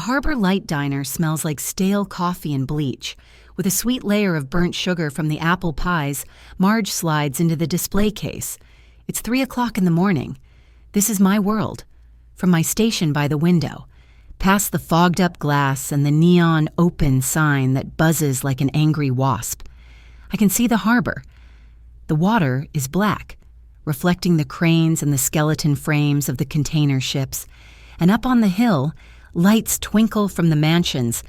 Harbor Light Diner smells like stale coffee and bleach. With a sweet layer of burnt sugar from the apple pies, Marge slides into the display case. It's 3 o'clock in the morning. This is my world. From my station by the window, past the fogged-up glass and the neon open sign that buzzes like an angry wasp, I can see the harbor. The water is black, reflecting the cranes and the skeleton frames of the container ships. And up on the hill, lights twinkle from the mansions.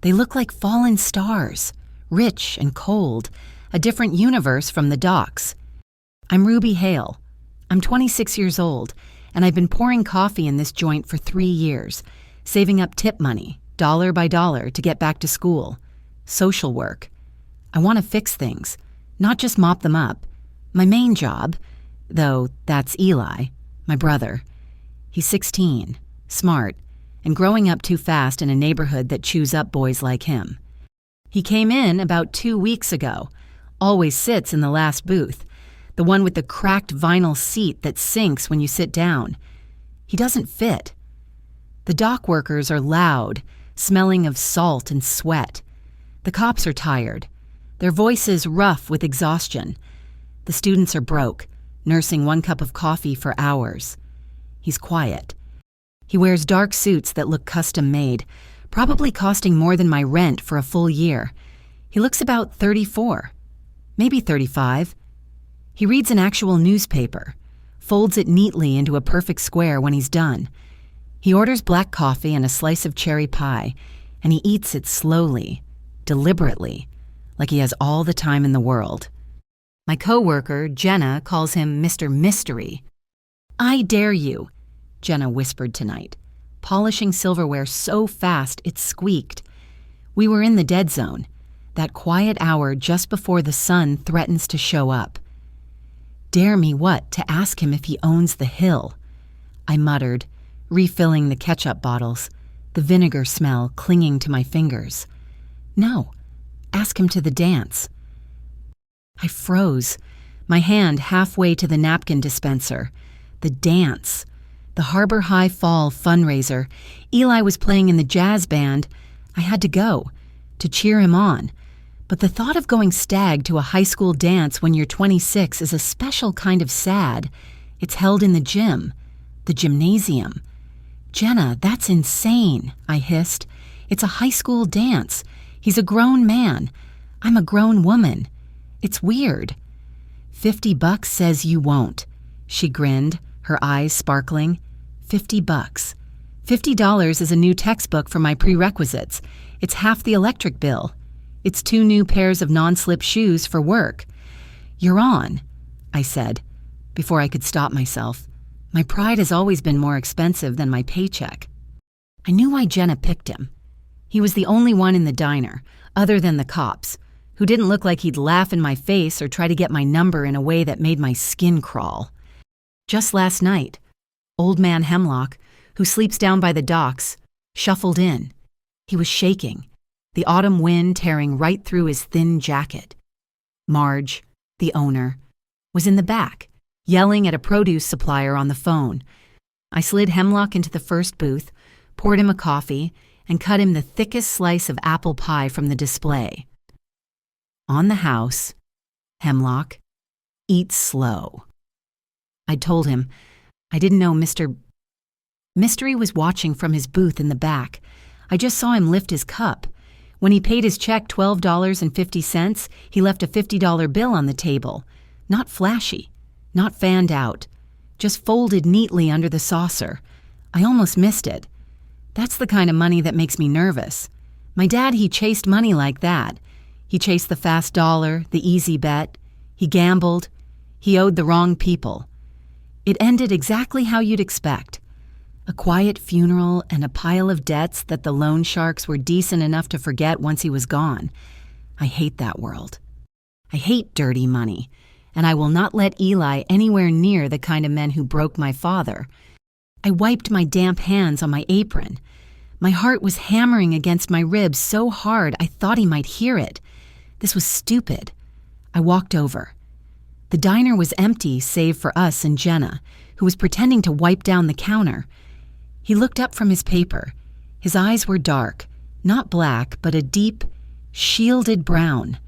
They look like fallen stars, rich and cold, a different universe from the docks. I'm Ruby Hale. I'm 26 years old, and I've been pouring coffee in this joint for 3 years, saving up tip money, dollar by dollar, to get back to school. Social work. I want to fix things, not just mop them up. My main job, though, that's Eli, my brother. He's 16, smart, and growing up too fast in a neighborhood that chews up boys like him. He came in about 2 weeks ago, always sits in the last booth, the one with the cracked vinyl seat that sinks when you sit down. He doesn't fit. The dock workers are loud, smelling of salt and sweat. The cops are tired, their voices rough with exhaustion. The students are broke, nursing 1 cup of coffee for hours. He's quiet. He wears dark suits that look custom-made, probably costing more than my rent for a full year. He looks about 34, maybe 35. He reads an actual newspaper, folds it neatly into a perfect square when he's done. He orders black coffee and a slice of cherry pie, and he eats it slowly, deliberately, like he has all the time in the world. My coworker, Jenna, calls him Mr. Mystery. "I dare you," Jenna whispered tonight, polishing silverware so fast it squeaked. We were in the dead zone, that quiet hour just before the sun threatens to show up. Dare me what? To ask him if he owns the hill? I muttered, refilling the ketchup bottles, the vinegar smell clinging to my fingers. No, ask him to the dance. I froze, my hand halfway to the napkin dispenser. The dance. The Harbor High Fall fundraiser. Eli was playing in the jazz band. I had to go, to cheer him on. But the thought of going stag to a high school dance when you're 26 is a special kind of sad. It's held in the gym, the gymnasium. "Jenna, that's insane," I hissed. "It's a high school dance. He's a grown man. I'm a grown woman. It's weird." $50 says you won't, she grinned, her eyes sparkling. $50. $50 is a new textbook for my prerequisites. It's half the electric bill. It's 2 new pairs of non-slip shoes for work. "You're on," I said, before I could stop myself. My pride has always been more expensive than my paycheck. I knew why Jenna picked him. He was the only one in the diner, other than the cops, who didn't look like he'd laugh in my face or try to get my number in a way that made my skin crawl. Just last night, old man Hemlock, who sleeps down by the docks, shuffled in. He was shaking, the autumn wind tearing right through his thin jacket. Marge, the owner, was in the back, yelling at a produce supplier on the phone. I slid Hemlock into the first booth, poured him a coffee, and cut him the thickest slice of apple pie from the display. On the house, Hemlock, eat slow. I told him I didn't know Mr. Mystery was watching from his booth in the back. I just saw him lift his cup. When he paid his check $12.50, he left a $50 bill on the table. Not flashy, not fanned out, just folded neatly under the saucer. I almost missed it. That's the kind of money that makes me nervous. My dad, he chased money like that. He chased the fast dollar, the easy bet. He gambled. He owed the wrong people. It ended exactly how you'd expect. A quiet funeral and a pile of debts that the loan sharks were decent enough to forget once he was gone. I hate that world. I hate dirty money, and I will not let Eli anywhere near the kind of men who broke my father. I wiped my damp hands on my apron. My heart was hammering against my ribs so hard I thought he might hear it. This was stupid. I walked over. The diner was empty save for us and Jenna, who was pretending to wipe down the counter. He looked up from his paper, His eyes were dark, not black, but a deep, shielded brown.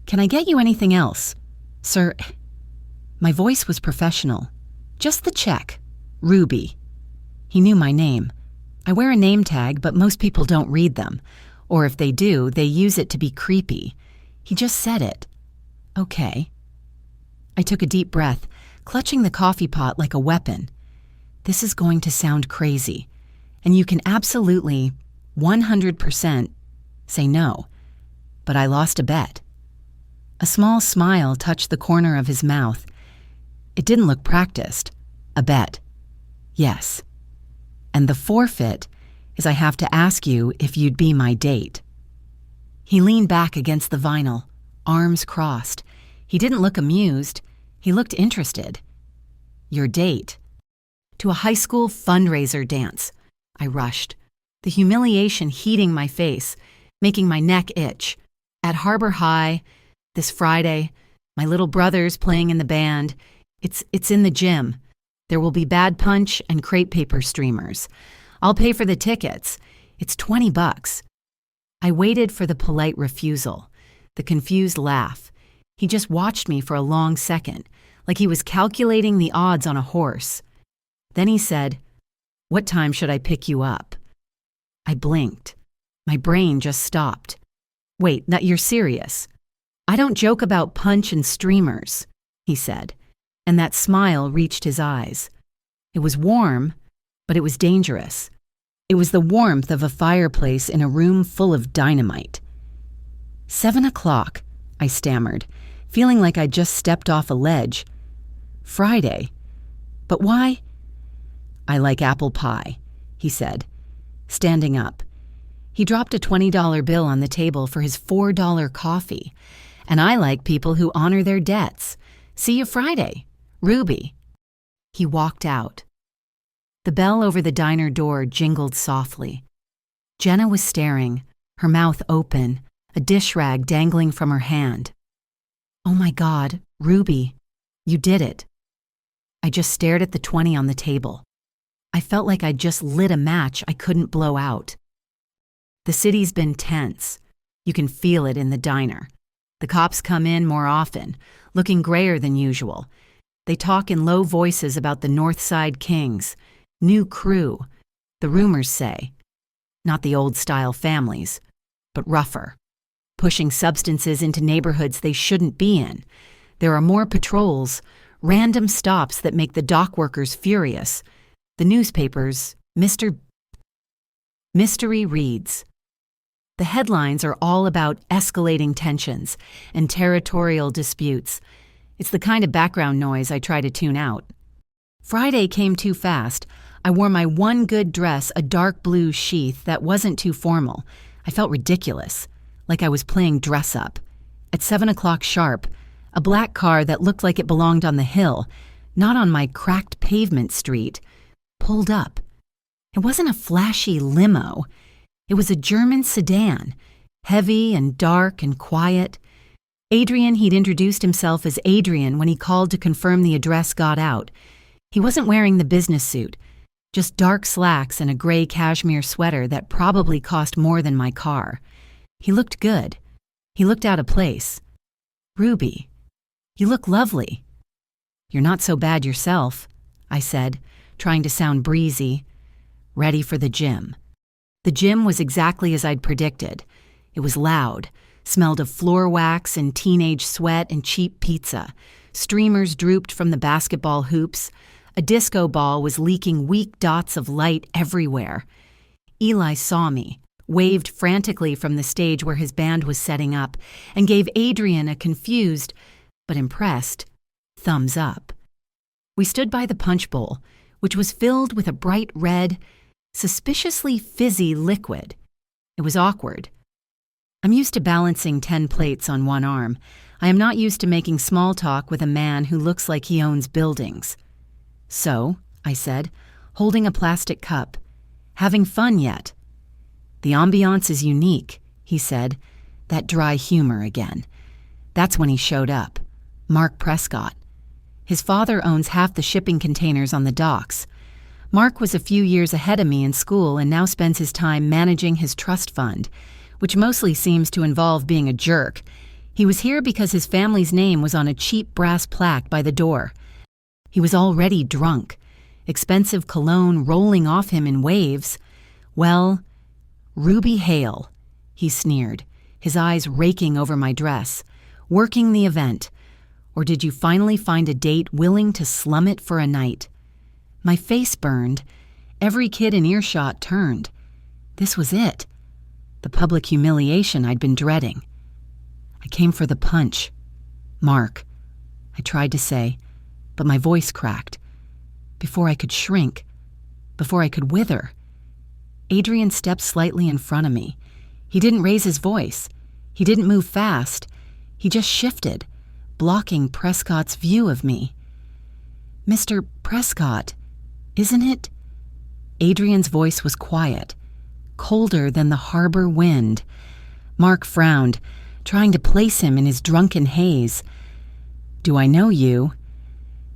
"Can I get you anything else, sir?" My voice was professional. "Just the check. Ruby." He knew my name. I wear a name tag, but most people don't read them. Or if they do, they use it to be creepy. He just said it. "Okay." I took a deep breath, clutching the coffee pot like a weapon. This is going to sound crazy, and you can absolutely, 100%, say no. But I lost a bet. A small smile touched the corner of his mouth. It didn't look practiced. A bet. Yes. And the forfeit is I have to ask you if you'd be my date. He leaned back against the vinyl, arms crossed. He didn't look amused. He looked interested. "Your date?" "To a high school fundraiser dance." I rushed, the humiliation heating my face, making my neck itch. At Harbor High, this Friday, my little brother's playing in the band. It's in the gym. There will be bad punch and crepe paper streamers. I'll pay for the tickets. It's $20. I waited for the polite refusal, the confused laugh. He just watched me for a long second, like he was calculating the odds on a horse. Then he said, "What time should I pick you up?" I blinked. My brain just stopped. "Wait, you're serious?" "I don't joke about punch and streamers," he said, and that smile reached his eyes. It was warm, but it was dangerous. It was the warmth of a fireplace in a room full of dynamite. 7:00, I stammered, feeling like I'd just stepped off a ledge. "Friday. But why?" "I like apple pie," he said, standing up. He dropped a $20 bill on the table for his $4 coffee. "And I like people who honor their debts. See you Friday. Ruby." He walked out. The bell over the diner door jingled softly. Jenna was staring, her mouth open, a dish rag dangling from her hand. "Oh my God, Ruby, you did it." I just stared at the 20 on the table. I felt like I'd just lit a match I couldn't blow out. The city's been tense. You can feel it in the diner. The cops come in more often, looking grayer than usual. They talk in low voices about the North Side Kings, new crew, the rumors say. Not the old-style families, but rougher, pushing substances into neighborhoods they shouldn't be in. There are more patrols, random stops that make the dock workers furious. The newspapers, mystery reads. The headlines are all about escalating tensions and territorial disputes. It's the kind of background noise I try to tune out. Friday came too fast. I wore my one good dress, a dark blue sheath that wasn't too formal. I felt ridiculous, like I was playing dress-up. At 7:00 sharp, a black car that looked like it belonged on the hill, not on my cracked pavement street, pulled up. It wasn't a flashy limo. It was a German sedan, heavy and dark and quiet. He'd introduced himself as Adrian when he called to confirm the address got out. He wasn't wearing the business suit, just dark slacks and a gray cashmere sweater that probably cost more than my car. He looked good. He looked out of place. "Ruby, you look lovely." "You're not so bad yourself," I said, trying to sound breezy. Ready for the gym. The gym was exactly as I'd predicted. It was loud, smelled of floor wax and teenage sweat and cheap pizza. Streamers drooped from the basketball hoops. A disco ball was leaking weak dots of light everywhere. Eli saw me, waved frantically from the stage where his band was setting up, and gave Adrian a confused, but impressed, thumbs up. We stood by the punch bowl, which was filled with a bright red, suspiciously fizzy liquid. It was awkward. I'm used to balancing 10 plates on one arm. I am not used to making small talk with a man who looks like he owns buildings. "So," I said, holding a plastic cup, "having fun yet?" "The ambiance is unique," he said, that dry humor again. That's when he showed up. Mark Prescott. His father owns half the shipping containers on the docks. Mark was a few years ahead of me in school and now spends his time managing his trust fund, which mostly seems to involve being a jerk. He was here because his family's name was on a cheap brass plaque by the door. He was already drunk, expensive cologne rolling off him in waves. Well, Ruby Hale, he sneered, his eyes raking over my dress. Working the event. Or did you finally find a date willing to slum it for a night? My face burned. Every kid in earshot turned. This was it. The public humiliation I'd been dreading. I came for the punch. Mark, I tried to say, but my voice cracked. Before I could shrink, before I could wither. Adrian stepped slightly in front of me. He didn't raise his voice. He didn't move fast. He just shifted, blocking Prescott's view of me. Mr. Prescott, isn't it? Adrian's voice was quiet, colder than the harbor wind. Mark frowned, trying to place him in his drunken haze. Do I know you?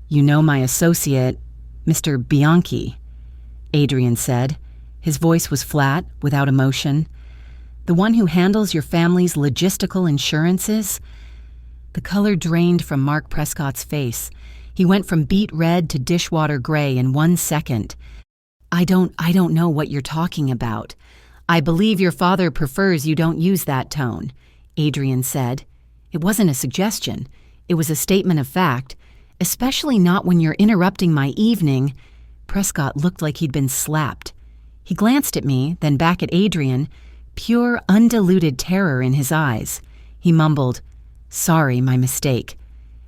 You know my associate, Mr. Bianchi, Adrian said. His voice was flat, without emotion. The one who handles your family's logistical insurances? The color drained from Mark Prescott's face. He went from beet red to dishwater gray in 1 second. I don't know what you're talking about. I believe your father prefers you don't use that tone, Adrian said. It wasn't a suggestion. It was a statement of fact, especially not when you're interrupting my evening. Prescott looked like he'd been slapped. He glanced at me, then back at Adrian, pure, undiluted terror in his eyes. He mumbled, "Sorry, my mistake,"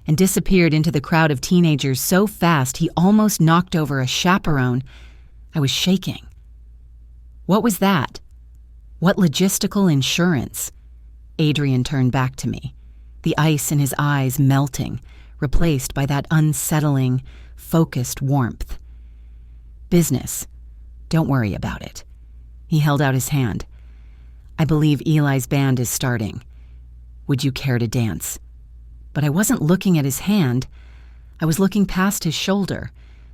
and disappeared into the crowd of teenagers so fast he almost knocked over a chaperone. I was shaking. What was that? What logistical insurance? Adrian turned back to me, the ice in his eyes melting, replaced by that unsettling, focused warmth. Business. Don't worry about it. He held out his hand. I believe Eli's band is starting. Would you care to dance? But I wasn't looking at his hand. I was looking past his shoulder,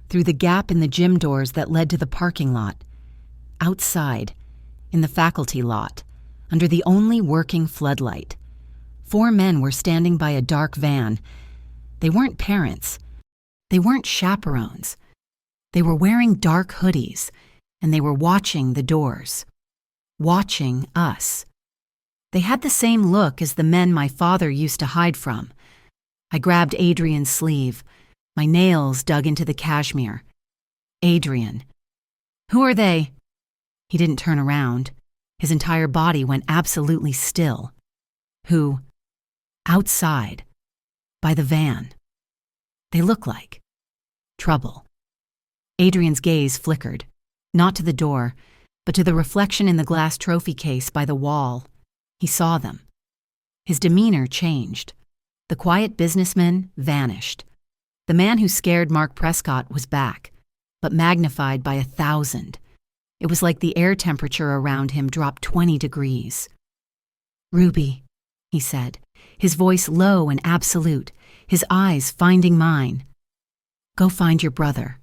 through the gap in the gym doors that led to the parking lot. Outside, in the faculty lot, under the only working floodlight. 4 men were standing by a dark van. They weren't parents. They weren't chaperones. They were wearing dark hoodies, and they were watching the doors. Watching us. They had the same look as the men my father used to hide from. I grabbed Adrian's sleeve, my nails dug into the cashmere. Adrian. Who are they? He didn't turn around. His entire body went absolutely still. Who? Outside. By the van. They look like trouble. Adrian's gaze flickered, not to the door, but to the reflection in the glass trophy case by the wall. He saw them. His demeanor changed. The quiet businessman vanished. The man who scared Mark Prescott was back, but magnified by 1,000. It was like the air temperature around him dropped 20 degrees. Ruby, he said, his voice low and absolute, his eyes finding mine. Go find your brother.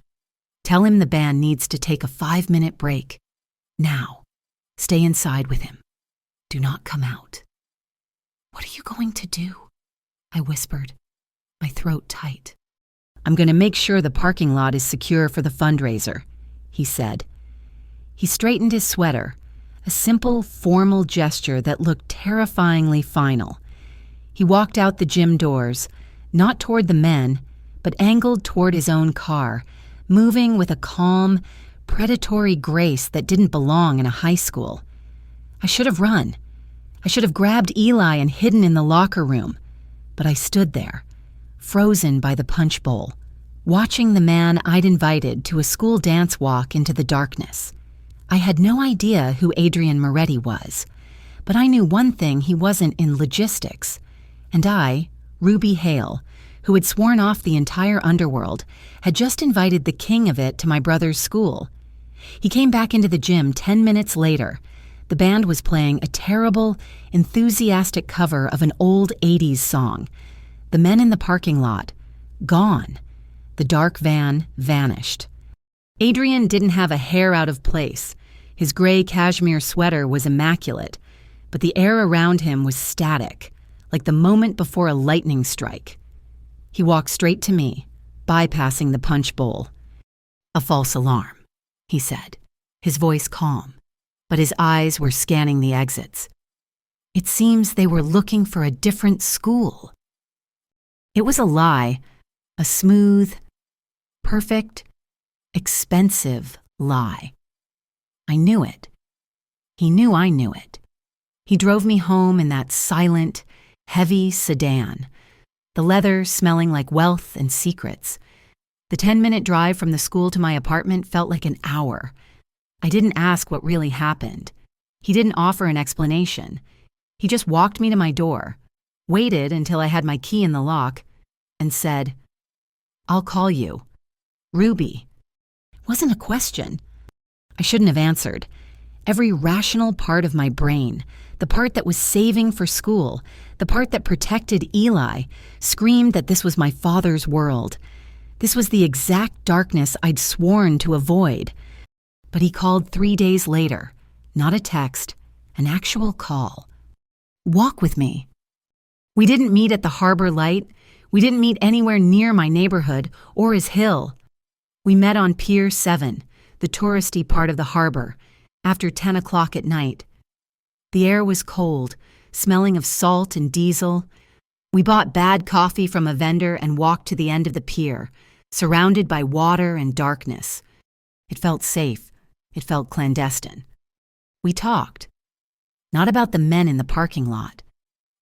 Tell him the band needs to take a 5-minute break. Now, stay inside with him. Do not come out. What are you going to do? I whispered, my throat tight. I'm going to make sure the parking lot is secure for the fundraiser, he said. He straightened his sweater, a simple, formal gesture that looked terrifyingly final. He walked out the gym doors, not toward the men, but angled toward his own car, moving with a calm, predatory grace that didn't belong in a high school. I should have run. I should have grabbed Eli and hidden in the locker room. But I stood there, frozen by the punch bowl, watching the man I'd invited to a school dance walk into the darkness. I had no idea who Adrian Moretti was, but I knew one thing: he wasn't in logistics. And I, Ruby Hale, who had sworn off the entire underworld, had just invited the king of it to my brother's school. He came back into the gym 10 minutes later. The band was playing a terrible, enthusiastic cover of an old 80s song. The men in the parking lot, gone. The dark van vanished. Adrian didn't have a hair out of place. His gray cashmere sweater was immaculate, but the air around him was static, like the moment before a lightning strike. He walked straight to me, bypassing the punch bowl. "A false alarm," he said, his voice calm, but his eyes were scanning the exits. It seems they were looking for a different school. It was a lie, a smooth, perfect, expensive lie. I knew it. He knew I knew it. He drove me home in that silent, heavy sedan, the leather smelling like wealth and secrets. The 10-minute drive from the school to my apartment felt like an hour. I didn't ask what really happened. He didn't offer an explanation. He just walked me to my door, waited until I had my key in the lock, and said, "I'll call you. Ruby." It wasn't a question. I shouldn't have answered. Every rational part of my brain, the part that was saving for school, the part that protected Eli, screamed that this was my father's world. This was the exact darkness I'd sworn to avoid. But he called 3 days later, not a text, an actual call. "Walk with me." We didn't meet at the harbor light. We didn't meet anywhere near my neighborhood or his hill. We met on Pier 7, the touristy part of the harbor, after 10 o'clock at night. The air was cold, smelling of salt and diesel. We bought bad coffee from a vendor and walked to the end of the pier, surrounded by water and darkness. It felt safe. It felt clandestine. We talked. Not about the men in the parking lot.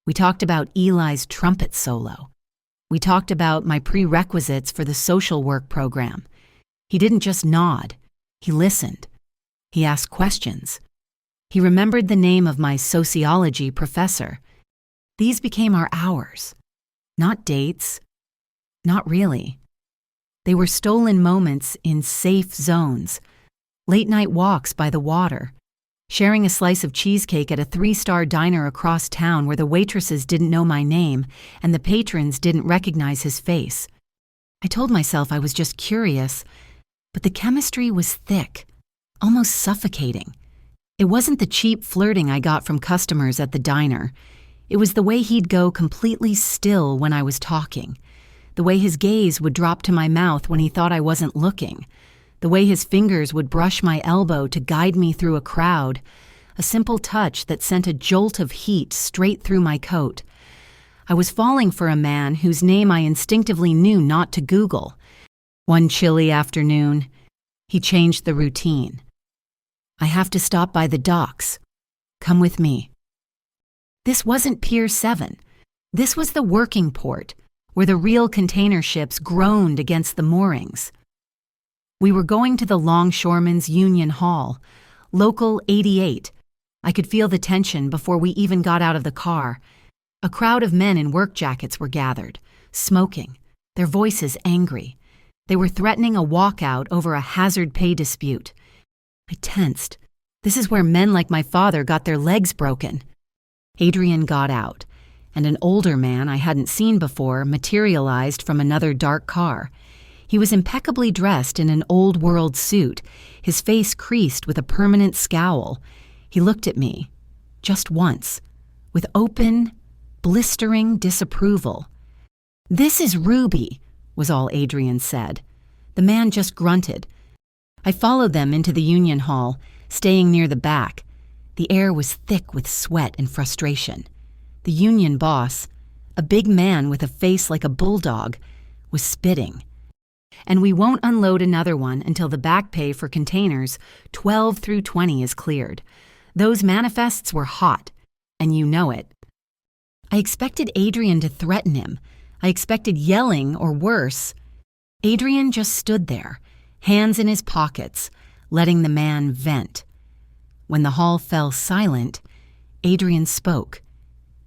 We talked about Eli's trumpet solo. We talked about my prerequisites for the social work program. He didn't just nod. He listened. He asked questions. He remembered the name of my sociology professor. These became our hours. Not dates. Not really. They were stolen moments in safe zones. Late-night walks by the water. Sharing a slice of cheesecake at a 3-star diner across town where the waitresses didn't know my name and the patrons didn't recognize his face. I told myself I was just curious, but the chemistry was thick, almost suffocating. It wasn't the cheap flirting I got from customers at the diner. It was the way he'd go completely still when I was talking, the way his gaze would drop to my mouth when he thought I wasn't looking, the way his fingers would brush my elbow to guide me through a crowd, a simple touch that sent a jolt of heat straight through my coat. I was falling for a man whose name I instinctively knew not to Google. One chilly afternoon, he changed the routine. "I have to stop by the docks. Come with me." This wasn't Pier 7. This was the working port, where the real container ships groaned against the moorings. We were going to the Longshoremen's Union Hall, Local 88. I could feel the tension before we even got out of the car. A crowd of men in work jackets were gathered, smoking, their voices angry. They were threatening a walkout over a hazard pay dispute. I tensed. This is where men like my father got their legs broken. Adrian got out, and an older man I hadn't seen before materialized from another dark car. He was impeccably dressed in an old-world suit, his face creased with a permanent scowl. He looked at me, just once, with open, blistering disapproval. "This is Ruby," was all Adrian said. The man just grunted. I followed them into the Union Hall, staying near the back. The air was thick with sweat and frustration. The union boss, a big man with a face like a bulldog, was spitting. "And we won't unload another one until the back pay for containers 12 through 20 is cleared. Those manifests were hot, and you know it." I expected Adrian to threaten him. I expected yelling or worse. Adrian just stood there, hands in his pockets, letting the man vent. When the hall fell silent, Adrian spoke.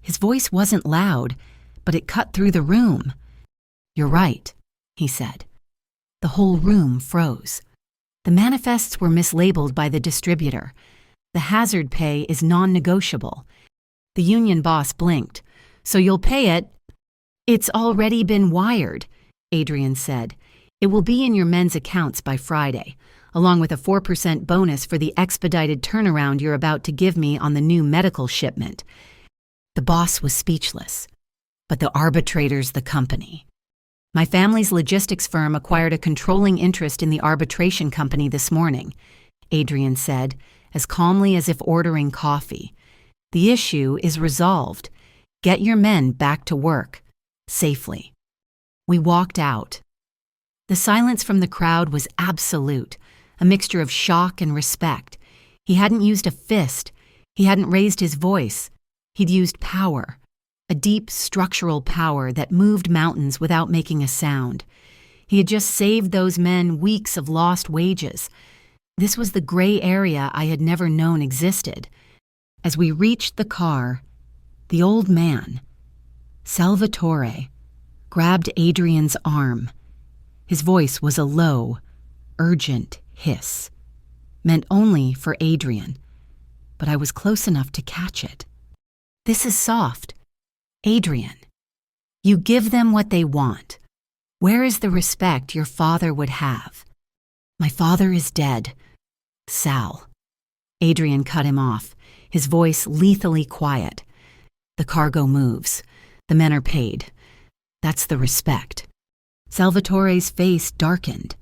His voice wasn't loud, but it cut through the room. "You're right," he said. The whole room froze. The manifests were mislabeled by the distributor. The hazard pay is non-negotiable. The union boss blinked. "So you'll pay it?" "It's already been wired," Adrian said. "It will be in your men's accounts by Friday. along with a 4% bonus for the expedited turnaround you're about to give me on the new medical shipment." The boss was speechless, but the arbitrator's the company. "My family's logistics firm acquired a controlling interest in the arbitration company this morning," Adrian said, as calmly as if ordering coffee. "The issue is resolved. Get your men back to work. Safely." We walked out. The silence from the crowd was absolute, a mixture of shock and respect. He hadn't used a fist. He hadn't raised his voice. He'd used power, a deep structural power that moved mountains without making a sound. He had just saved those men weeks of lost wages. This was the gray area I had never known existed. As we reached the car, the old man, Salvatore, grabbed Adrian's arm. His voice was a low, urgent hiss, meant only for Adrian, but I was close enough to catch it. "This is soft. Adrian, you give them what they want. Where is the respect your father would have?" "My father is dead, Sal." Adrian cut him off, his voice lethally quiet. "The cargo moves. The men are paid. That's the respect." Salvatore's face darkened.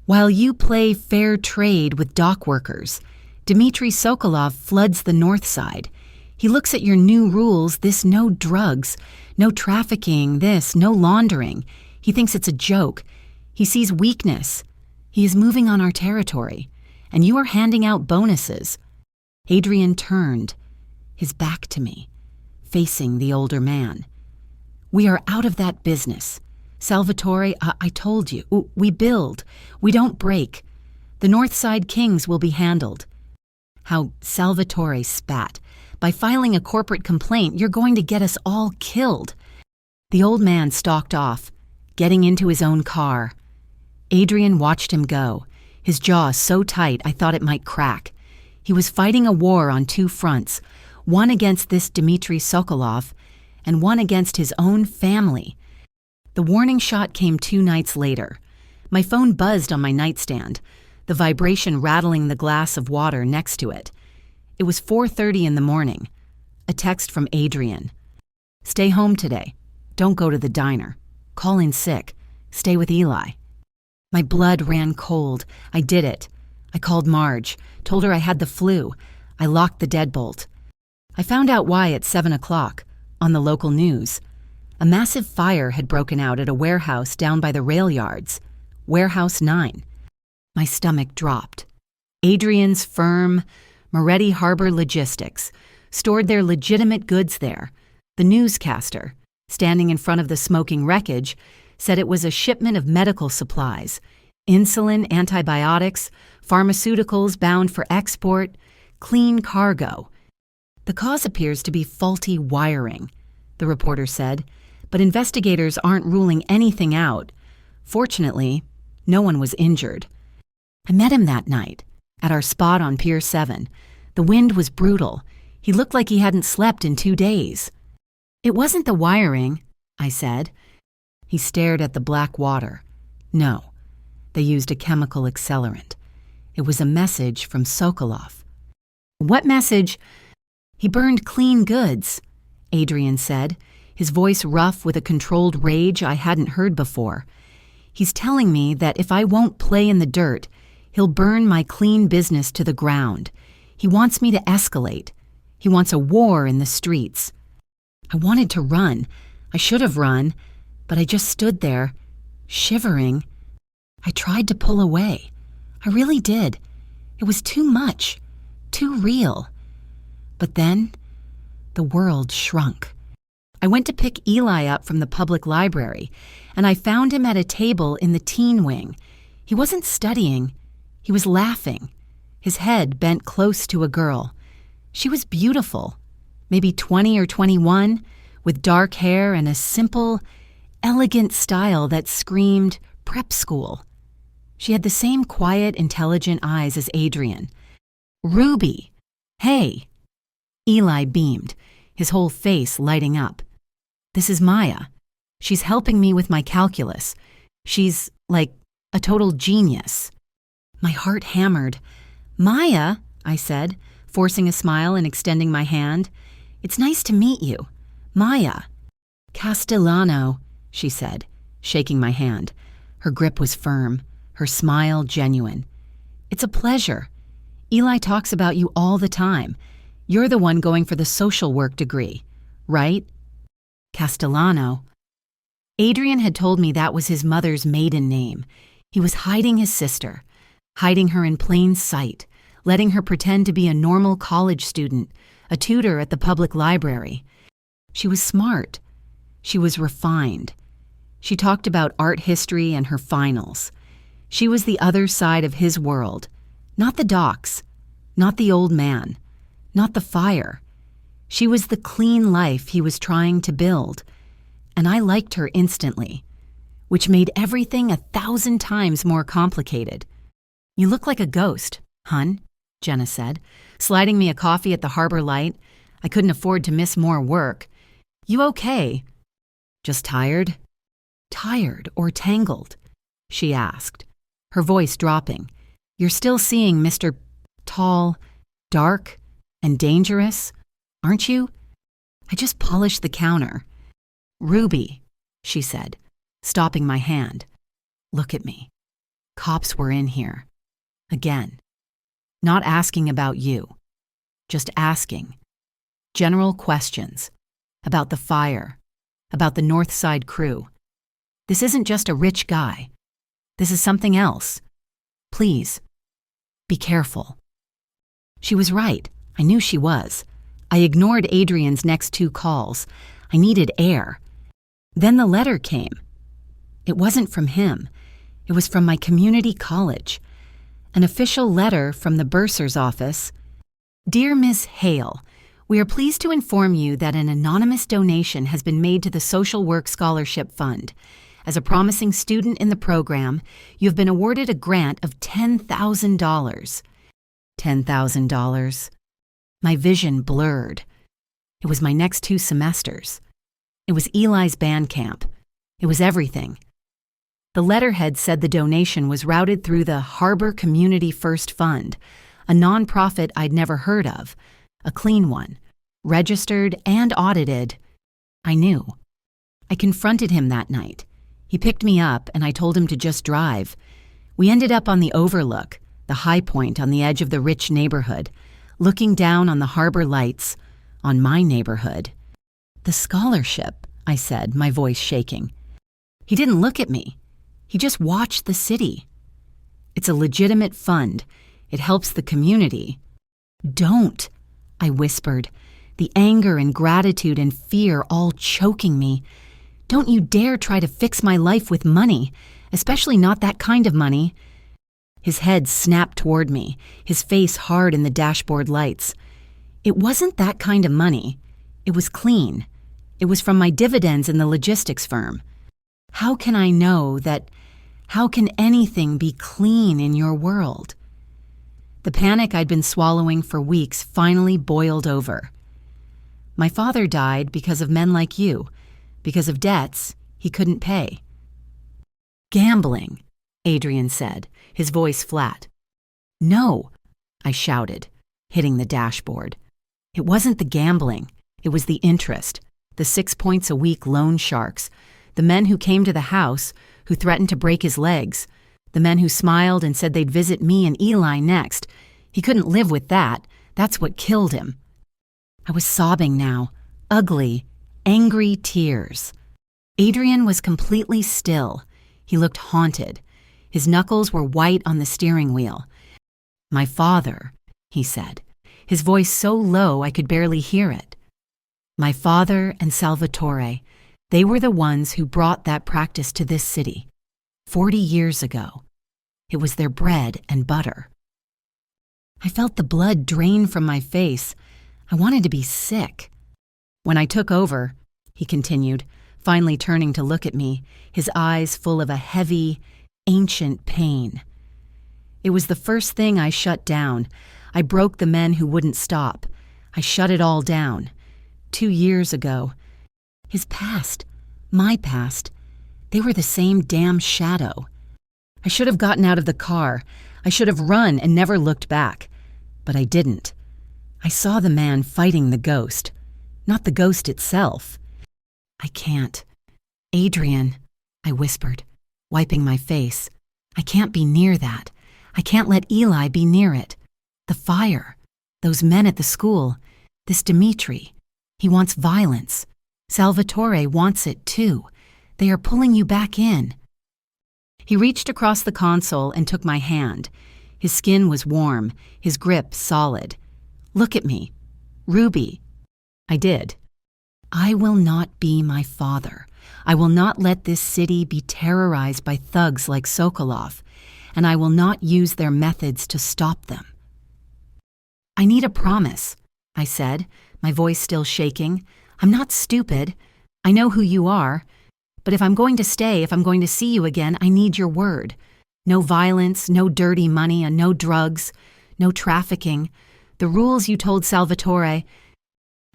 "While you play fair trade with dock workers, Dmitry Sokolov floods the north side. He looks at your new rules, this no drugs, no trafficking, this, no laundering. He thinks it's a joke. He sees weakness. He is moving on our territory, and you are handing out bonuses." Adrian turned, his back to me, facing the older man. "We are out of that business. Salvatore, I told you, we build, we don't break. The North Side Kings will be handled." How Salvatore spat. "By filing a corporate complaint, you're going to get us all killed." The old man stalked off, getting into his own car. Adrian watched him go, his jaw so tight I thought it might crack. He was fighting a war on two fronts, one against this Dmitry Sokolov and one against his own family. The warning shot came 2 nights later. My phone buzzed on my nightstand, the vibration rattling the glass of water next to it. It was 4:30 in the morning. A text from Adrian. "Stay home today. Don't go to the diner. Call in sick. Stay with Eli." My blood ran cold. I did it. I called Marge, told her I had the flu. I locked the deadbolt. I found out why at 7 o'clock, on the local news. A massive fire had broken out at a warehouse down by the rail yards. Warehouse 9. My stomach dropped. Adrian's firm, Moretti Harbor Logistics, stored their legitimate goods there. The newscaster, standing in front of the smoking wreckage, said it was a shipment of medical supplies, insulin, antibiotics, pharmaceuticals bound for export, clean cargo. "The cause appears to be faulty wiring," the reporter said, "but investigators aren't ruling anything out. Fortunately, no one was injured." I met him that night, at our spot on Pier 7. The wind was brutal. He looked like he hadn't slept in 2 days. "It wasn't the wiring," I said. He stared at the black water. "No, they used a chemical accelerant. It was a message from Sokolov." "What message?" "He burned clean goods," Adrian said, his voice rough with a controlled rage I hadn't heard before. "He's telling me that if I won't play in the dirt, he'll burn my clean business to the ground. He wants me to escalate. He wants a war in the streets." I wanted to run. I should have run, but I just stood there, shivering. I tried to pull away. I really did. It was too much, too real. But then, the world shrunk. I went to pick Eli up from the public library, and I found him at a table in the teen wing. He wasn't studying. He was laughing, his head bent close to a girl. She was beautiful, maybe 20 or 21, with dark hair and a simple, elegant style that screamed prep school. She had the same quiet, intelligent eyes as Adrian. "Ruby! Hey!" Eli beamed, his whole face lighting up. "This is Maya. She's helping me with my calculus. She's, like, a total genius." My heart hammered. "Maya," I said, forcing a smile and extending my hand. "It's nice to meet you. Maya." "Castellano," she said, shaking my hand. Her grip was firm, her smile genuine. "It's a pleasure. Eli talks about you all the time. You're the one going for the social work degree, right?" Castellano. Adrian had told me that was his mother's maiden name. He was hiding his sister, hiding her in plain sight, letting her pretend to be a normal college student, a tutor at the public library. She was smart. She was refined. She talked about art history and her finals. She was the other side of his world, not the docks, not the old man, not the fire. She was the clean life he was trying to build, and I liked her instantly, which made everything 1,000 times more complicated. "You look like a ghost, hun," Jenna said, sliding me a coffee at the Harbor Light. I couldn't afford to miss more work. "You okay? Just tired?" "Tired or tangled?" she asked, her voice dropping. "You're still seeing Mr. Tall, dark, and dangerous, aren't you?" I just polished the counter. "Ruby," she said, stopping my hand. "Look at me. Cops were in here. Again. Not asking about you. Just asking. General questions. About the fire. About the North Side crew. This isn't just a rich guy. This is something else. Please. Be careful." She was right. I knew she was. I ignored Adrian's next 2 calls. I needed air. Then the letter came. It wasn't from him. It was from my community college. An official letter from the bursar's office. "Dear Ms. Hale, we are pleased to inform you that an anonymous donation has been made to the Social Work Scholarship Fund. As a promising student in the program, you have been awarded a grant of $10,000. $10,000. My vision blurred. It was my next 2 semesters. It was Eli's band camp. It was everything. The letterhead said the donation was routed through the Harbor Community First Fund, a nonprofit I'd never heard of, a clean one, registered and audited. I knew. I confronted him that night. He picked me up and I told him to just drive. We ended up on the Overlook, the high point on the edge of the rich neighborhood, looking down on the harbor lights, on my neighborhood. "The scholarship," I said, my voice shaking. He didn't look at me. He just watched the city. "It's a legitimate fund. It helps the community." "Don't," I whispered, the anger and gratitude and fear all choking me. "Don't you dare try to fix my life with money, especially not that kind of money." His head snapped toward me, his face hard in the dashboard lights. "It wasn't that kind of money. It was clean. It was from my dividends in the logistics firm. How can I know that? How can anything be clean in your world?" The panic I'd been swallowing for weeks finally boiled over. "My father died because of men like you, because of debts he couldn't pay." "Gambling," Adrian said, his voice flat. "No," I shouted, hitting the dashboard. "It wasn't the gambling. It was the interest, the 6 points a week loan sharks, the men who came to the house, who threatened to break his legs, the men who smiled and said they'd visit me and Eli next. He couldn't live with that. That's what killed him." I was sobbing now, ugly, angry tears. Adrian was completely still. He looked haunted. His knuckles were white on the steering wheel. "My father," he said, his voice so low I could barely hear it. "My father and Salvatore, they were the ones who brought that practice to this city 40 years ago. It was their bread and butter." I felt the blood drain from my face. I wanted to be sick. "When I took over," he continued, finally turning to look at me, his eyes full of a heavy, ancient pain. "It was the first thing I shut down. I broke the men who wouldn't stop. I shut it all down. 2 years ago. His past, my past, they were the same damn shadow. I should have gotten out of the car. I should have run and never looked back. But I didn't. I saw the man fighting the ghost, not the ghost itself. I can't. Adrian, I whispered, wiping my face. I can't be near that. I can't let Eli be near it. The fire, those men at the school, this Dimitri. He wants violence. Salvatore wants it too. They are pulling you back in. He reached across the console and took my hand. His skin was warm, his grip solid. Look at me. Ruby. I did. I will not be my father. I will not let this city be terrorized by thugs like Sokolov, and I will not use their methods to stop them. I need a promise, I said, my voice still shaking. I'm not stupid. I know who you are. But if I'm going to stay, if I'm going to see you again, I need your word. No violence, no dirty money, and no drugs, no trafficking. The rules you told Salvatore.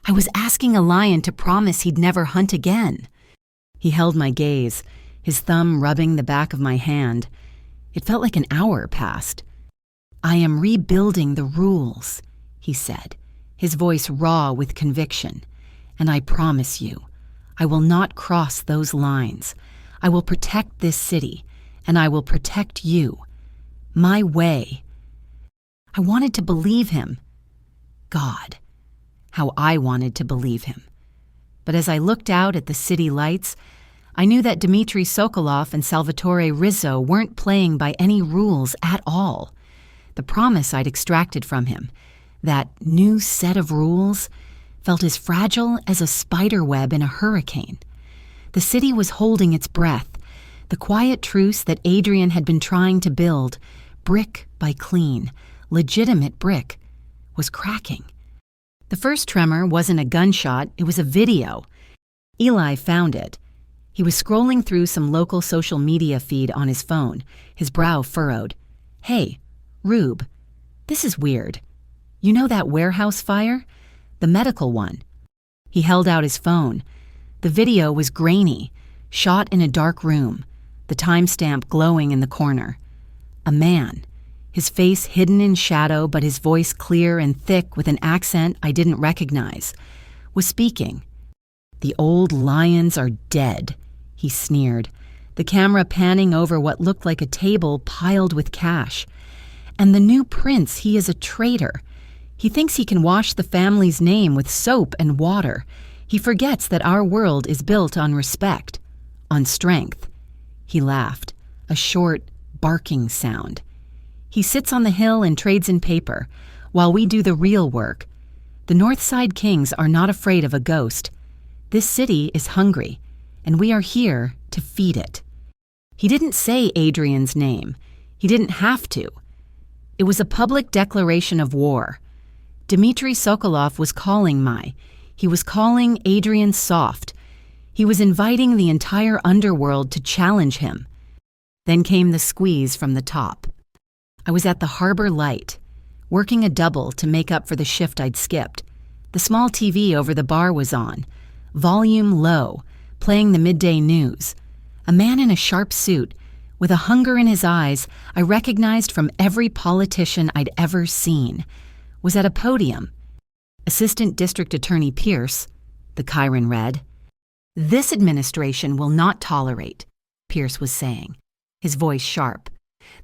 I was asking a lion to promise he'd never hunt again. He held my gaze, his thumb rubbing the back of my hand. It felt like an hour passed. I am rebuilding the rules, he said, his voice raw with conviction. And I promise you, I will not cross those lines. I will protect this city, and I will protect you. My way. I wanted to believe him. God, how I wanted to believe him. But as I looked out at the city lights, I knew that Dmitry Sokolov and Salvatore Rizzo weren't playing by any rules at all. The promise I'd extracted from him, that new set of rules, felt as fragile as a spider web in a hurricane. The city was holding its breath. The quiet truce that Adrian had been trying to build, brick by clean, legitimate brick, was cracking. The first tremor wasn't a gunshot, it was a video. Eli found it. He was scrolling through some local social media feed on his phone, his brow furrowed. Hey, Rube, this is weird. You know that warehouse fire? The medical one. He held out his phone. The video was grainy, shot in a dark room, the timestamp glowing in the corner. A man, his face hidden in shadow but his voice clear and thick with an accent I didn't recognize, was speaking. The old lions are dead, he sneered, the camera panning over what looked like a table piled with cash. And the new prince, he is a traitor. He thinks he can wash the family's name with soap and water. He forgets that our world is built on respect, on strength. He laughed, a short, barking sound. He sits on the hill and trades in paper, while we do the real work. The Northside Kings are not afraid of a ghost. This city is hungry, and we are here to feed it. He didn't say Adrian's name. He didn't have to. It was a public declaration of war. Dmitry Sokolov was calling he was calling Adrian soft. He was inviting the entire underworld to challenge him. Then came the squeeze from the top. I was at the harbor light, working a double to make up for the shift I'd skipped. The small TV over the bar was on, volume low, playing the midday news. A man in a sharp suit, with a hunger in his eyes I recognized from every politician I'd ever seen, was at a podium. Assistant District Attorney Pierce, the Chiron read. This administration will not tolerate, Pierce was saying, his voice sharp,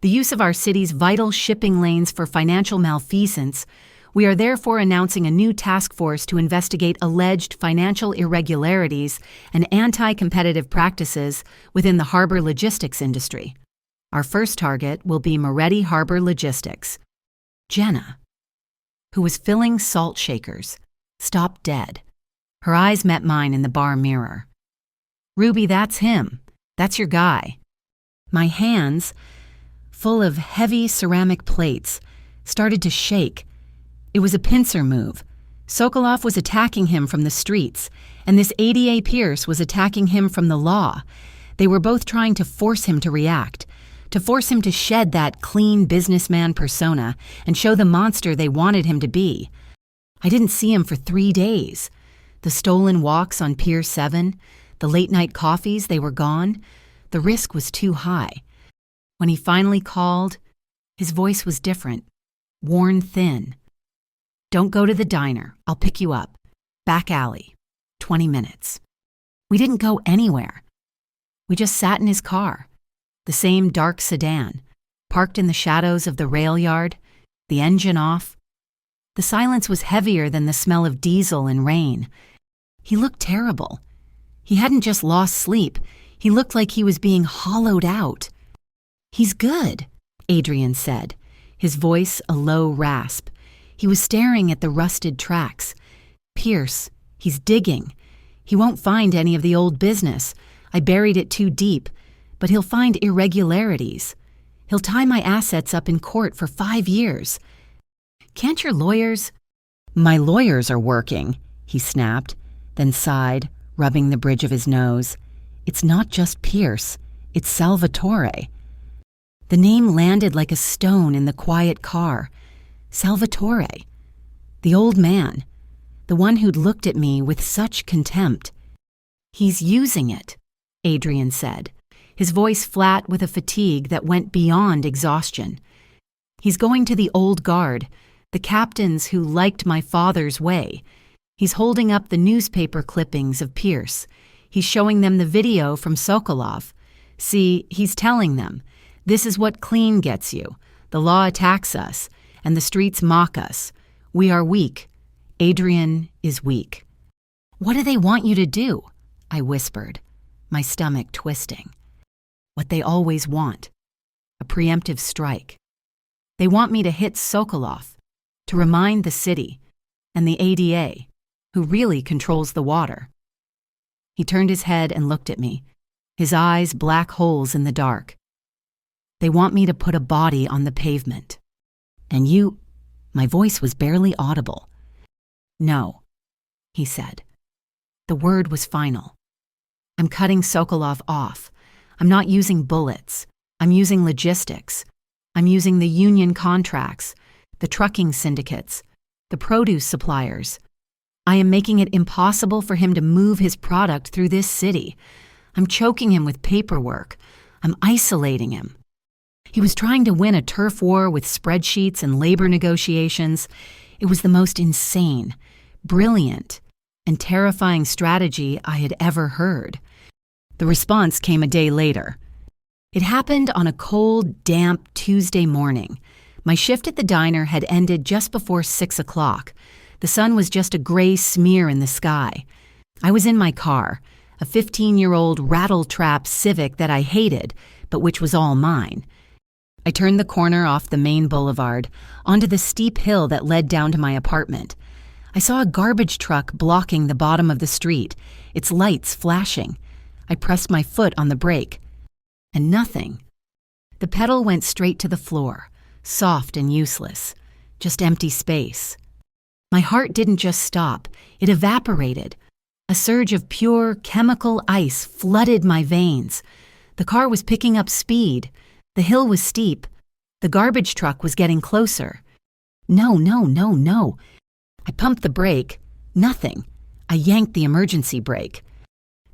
the use of our city's vital shipping lanes for financial malfeasance. We are therefore announcing a new task force to investigate alleged financial irregularities and anti-competitive practices within the harbor logistics industry. Our first target will be Moretti Harbor Logistics. Jenna, who was filling salt shakers, stopped dead. Her eyes met mine in the bar mirror. Ruby, that's him. That's your guy. My hands, full of heavy ceramic plates, started to shake. It was a pincer move. Sokolov was attacking him from the streets, and this ADA Pierce was attacking him from the law. They were both trying to force him to react, to force him to shed that clean businessman persona and show the monster they wanted him to be. I didn't see him for 3 days. The stolen walks on Pier 7, the late-night coffees, they were gone. The risk was too high. When he finally called, His voice was different, worn thin. "Don't go to the diner. I'll pick you up. Back alley. 20 minutes. We didn't go anywhere. We just sat in his car, the same dark sedan, parked in the shadows of the rail yard, the engine off. The silence was heavier than the smell of diesel and rain. He looked terrible. He hadn't just lost sleep. He looked like he was being hollowed out. "He's good," Adrian said, his voice a low rasp. He was staring at the rusted tracks. "Pierce, he's digging. He won't find any of the old business. I buried it too deep, but he'll find irregularities. He'll tie my assets up in court for 5 years. Can't your lawyers—" "My lawyers are working," he snapped, then sighed, rubbing the bridge of his nose. "It's not just Pierce, it's Salvatore." The name landed like a stone in the quiet car. Salvatore. The old man. The one who'd looked at me with such contempt. "He's using it," Adrian said, his voice flat with a fatigue that went beyond exhaustion. "He's going to the old guard, the captains who liked my father's way. He's holding up the newspaper clippings of Pierce. He's showing them the video from Sokolov. See, he's telling them, this is what clean gets you. The law attacks us, and the streets mock us. We are weak. Adrian is weak." "What do they want you to do?" I whispered, my stomach twisting. "What they always want. A preemptive strike. They want me to hit Sokolov, to remind the city, and the ADA, who really controls the water." He turned his head and looked at me, his eyes black holes in the dark. "They want me to put a body on the pavement. And you—" My voice was barely audible. "No," he said. The word was final. "I'm cutting Sokolov off. I'm not using bullets. I'm using logistics. I'm using the union contracts, the trucking syndicates, the produce suppliers. I am making it impossible for him to move his product through this city. I'm choking him with paperwork. I'm isolating him." He was trying to win a turf war with spreadsheets and labor negotiations. It was the most insane, brilliant, and terrifying strategy I had ever heard. The response came a day later. It happened on a cold, damp Tuesday morning. My shift at the diner had ended just before 6 o'clock. The sun was just a gray smear in the sky. I was in my car, a 15-year-old rattle-trap Civic that I hated, but which was all mine. I turned the corner off the main boulevard, onto the steep hill that led down to my apartment. I saw a garbage truck blocking the bottom of the street, its lights flashing. I pressed my foot on the brake. And nothing. The pedal went straight to the floor, soft and useless, just empty space. My heart didn't just stop, it evaporated. A surge of pure chemical ice flooded my veins. The car was picking up speed. The hill was steep. The garbage truck was getting closer. No. I pumped the brake. Nothing. I yanked the emergency brake.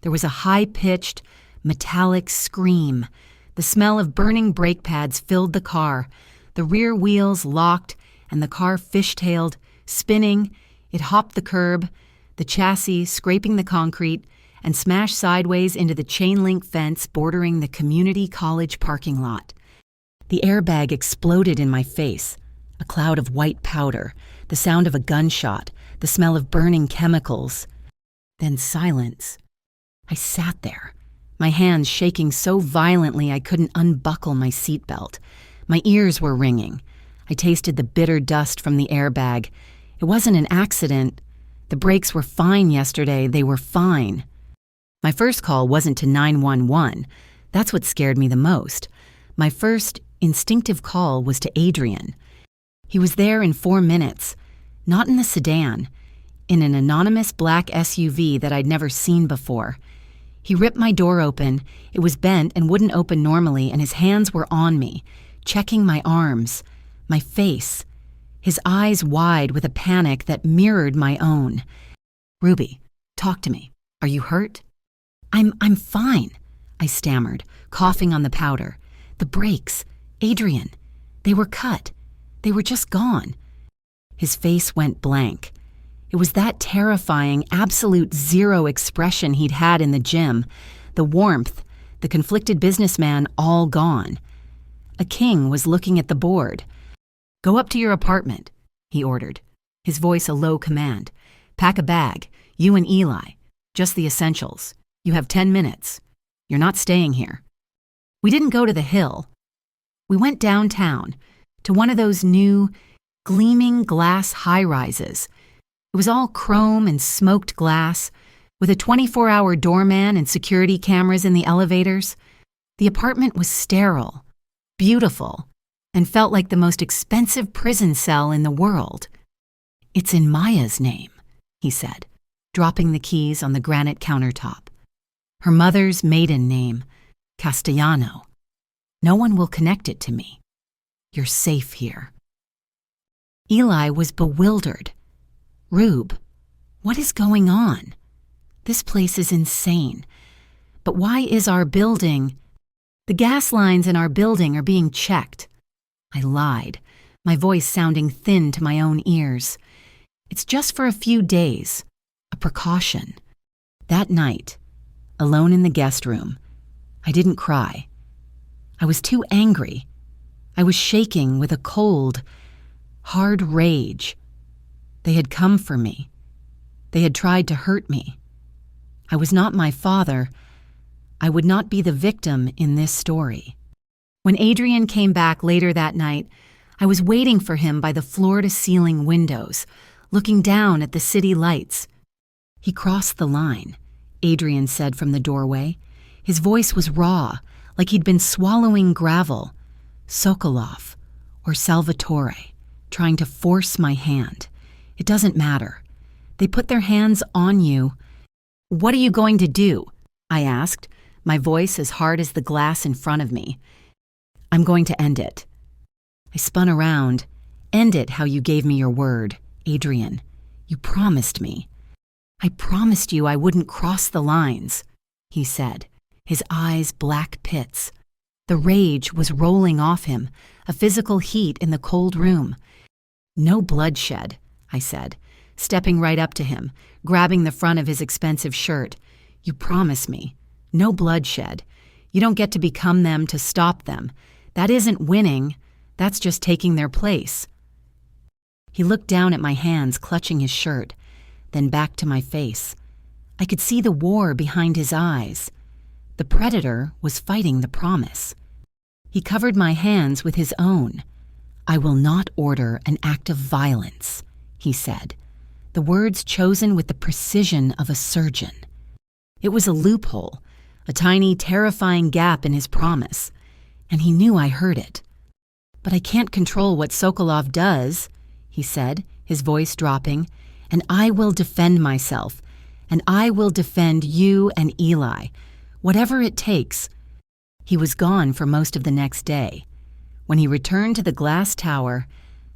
There was a high-pitched, metallic scream. The smell of burning brake pads filled the car. The rear wheels locked, and the car fishtailed, spinning. It hopped the curb, the chassis scraping the concrete, and smashed sideways into the chain-link fence bordering the community college parking lot. The airbag exploded in my face, a cloud of white powder, the sound of a gunshot, the smell of burning chemicals. Then silence. I sat there, my hands shaking so violently I couldn't unbuckle my seatbelt. My ears were ringing. I tasted the bitter dust from the airbag. It wasn't an accident. The brakes were fine yesterday. They were fine. My first call wasn't to 911. That's what scared me the most. My first instinctive call was to Adrian. He was there in 4 minutes, not in the sedan, in an anonymous black SUV that I'd never seen before. He ripped my door open. It was bent and wouldn't open normally, and his hands were on me, checking my arms, my face, his eyes wide with a panic that mirrored my own. "Ruby, talk to me. Are you hurt?" I'm fine," I stammered, coughing on the powder. "The brakes. Adrian. They were cut. They were just gone. His face went blank. It was that terrifying, absolute zero expression he'd had in the gym, the warmth, the conflicted businessman all gone. A king was looking at the board. "Go up to your apartment," he ordered, his voice a low command. "Pack a bag, you and Eli, just the essentials. You have 10 minutes. You're not staying here." We didn't go to the hill. We went downtown to one of those new, gleaming glass high-rises. It was all chrome and smoked glass, with a 24-hour doorman and security cameras in the elevators. The apartment was sterile, beautiful, and felt like the most expensive prison cell in the world. "It's in Maya's name," he said, dropping the keys on the granite countertop. "Her mother's maiden name, Castellano. No one will connect it to me. You're safe here." Eli was bewildered. "Rube, what is going on? This place is insane. But why is our building—" "The gas lines in our building are being checked." I lied, my voice sounding thin to my own ears. "It's just for a few days, a precaution." That night, alone in the guest room, I didn't cry. I was too angry. I was shaking with a cold, hard rage. They had come for me. They had tried to hurt me. I was not my father. I would not be the victim in this story. When Adrian came back later that night, I was waiting for him by the floor-to-ceiling windows, looking down at the city lights. "He crossed the line," Adrian said from the doorway. His voice was raw, like he'd been swallowing gravel. "Sokolov, or Salvatore, trying to force my hand. It doesn't matter. They put their hands on you." "What are you going to do?" I asked, my voice as hard as the glass in front of me. "I'm going to end it." I spun around. "End it how you gave me your word, Adrian. You promised me." "I promised you I wouldn't cross the lines," he said, his eyes black pits. The rage was rolling off him, a physical heat in the cold room. "No bloodshed," I said, stepping right up to him, grabbing the front of his expensive shirt. "You promise me. No bloodshed. You don't get to become them to stop them. That isn't winning. That's just taking their place." He looked down at my hands clutching his shirt, then back to my face. I could see the war behind his eyes. The predator was fighting the promise. He covered my hands with his own. "I will not order an act of violence," he said, the words chosen with the precision of a surgeon. It was a loophole, a tiny, terrifying gap in his promise, and he knew I heard it. "But I can't control what Sokolov does," he said, his voice dropping, "and I will defend myself, and I will defend you and Eli, whatever it takes." He was gone for most of the next day. When he returned to the glass tower,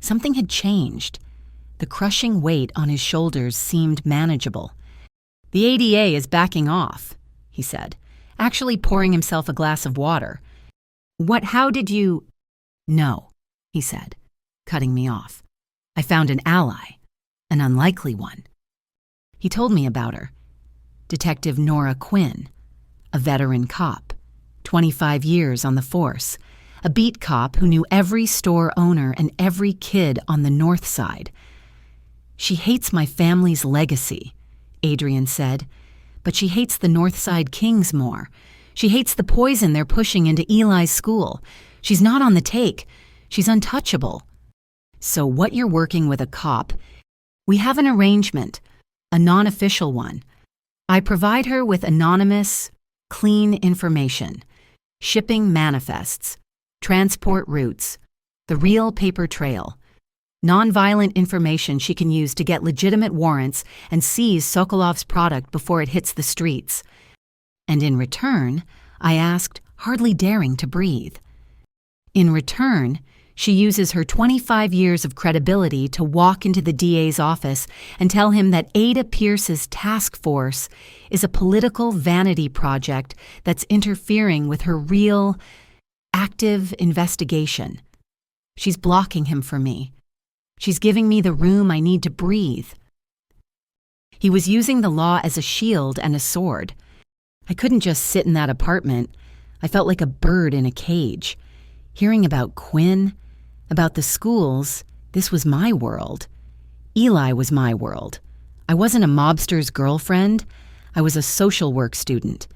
something had changed. The crushing weight on his shoulders seemed manageable. "The ADA is backing off," he said, actually pouring himself a glass of water. How did you—" "No," he said, cutting me off. "I found an ally, an unlikely one." He told me about her. Detective Nora Quinn, a veteran cop, 25 years on the force, a beat cop who knew every store owner and every kid on the North Side. "She hates my family's legacy," Adrian said, "but she hates the North Side Kings more. She hates the poison they're pushing into Eli's school. She's not on the take. She's untouchable." "So what you're working with a cop—" "We have an arrangement, a non-official one. I provide her with anonymous, clean information, shipping manifests, transport routes, the real paper trail, nonviolent information she can use to get legitimate warrants and seize Sokolov's product before it hits the streets." And in return, I asked, hardly daring to breathe. "In return, she uses her 25 years of credibility to walk into the DA's office and tell him that Ada Pierce's task force is a political vanity project that's interfering with her real, active investigation. She's blocking him for me. She's giving me the room I need to breathe. He was using the law as a shield and a sword. I couldn't just sit in that apartment. I felt like a bird in a cage. Hearing about Quinn, about the schools, this was my world. Eli was my world. I wasn't a mobster's girlfriend. I was a social work student.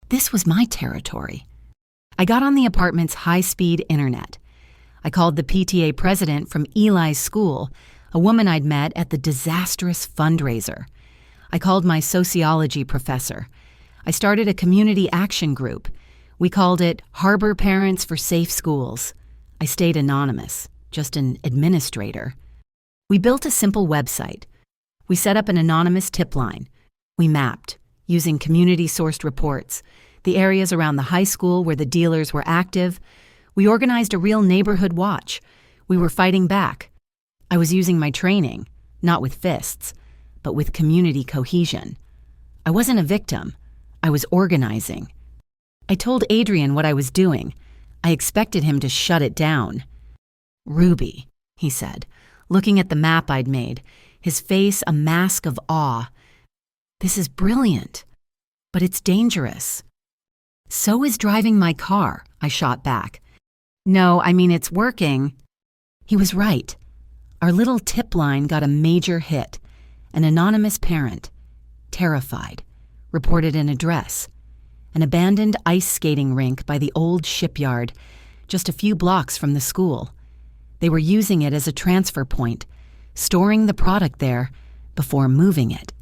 This was my territory. I got on the apartment's high-speed internet. I called the PTA president from Eli's school, a woman I'd met at the disastrous fundraiser. I called my sociology professor. I started a community action group. We called it Harbor Parents for Safe Schools. I stayed anonymous, just an administrator. We built a simple website. We set up an anonymous tip line. We mapped, using community-sourced reports, the areas around the high school where the dealers were active. We organized a real neighborhood watch. We were fighting back. I was using my training, not with fists, but with community cohesion. I wasn't a victim. I was organizing. I told Adrian what I was doing. I expected him to shut it down. "Ruby," he said, looking at the map I'd made, his face a mask of awe. "This is brilliant, but it's dangerous." "So is driving my car," I shot back. "No, I mean it's working." He was right. Our little tip line got a major hit. An anonymous parent, terrified, reported an address. An abandoned ice skating rink by the old shipyard, just a few blocks from the school. They were using it as a transfer point, storing the product there before moving it.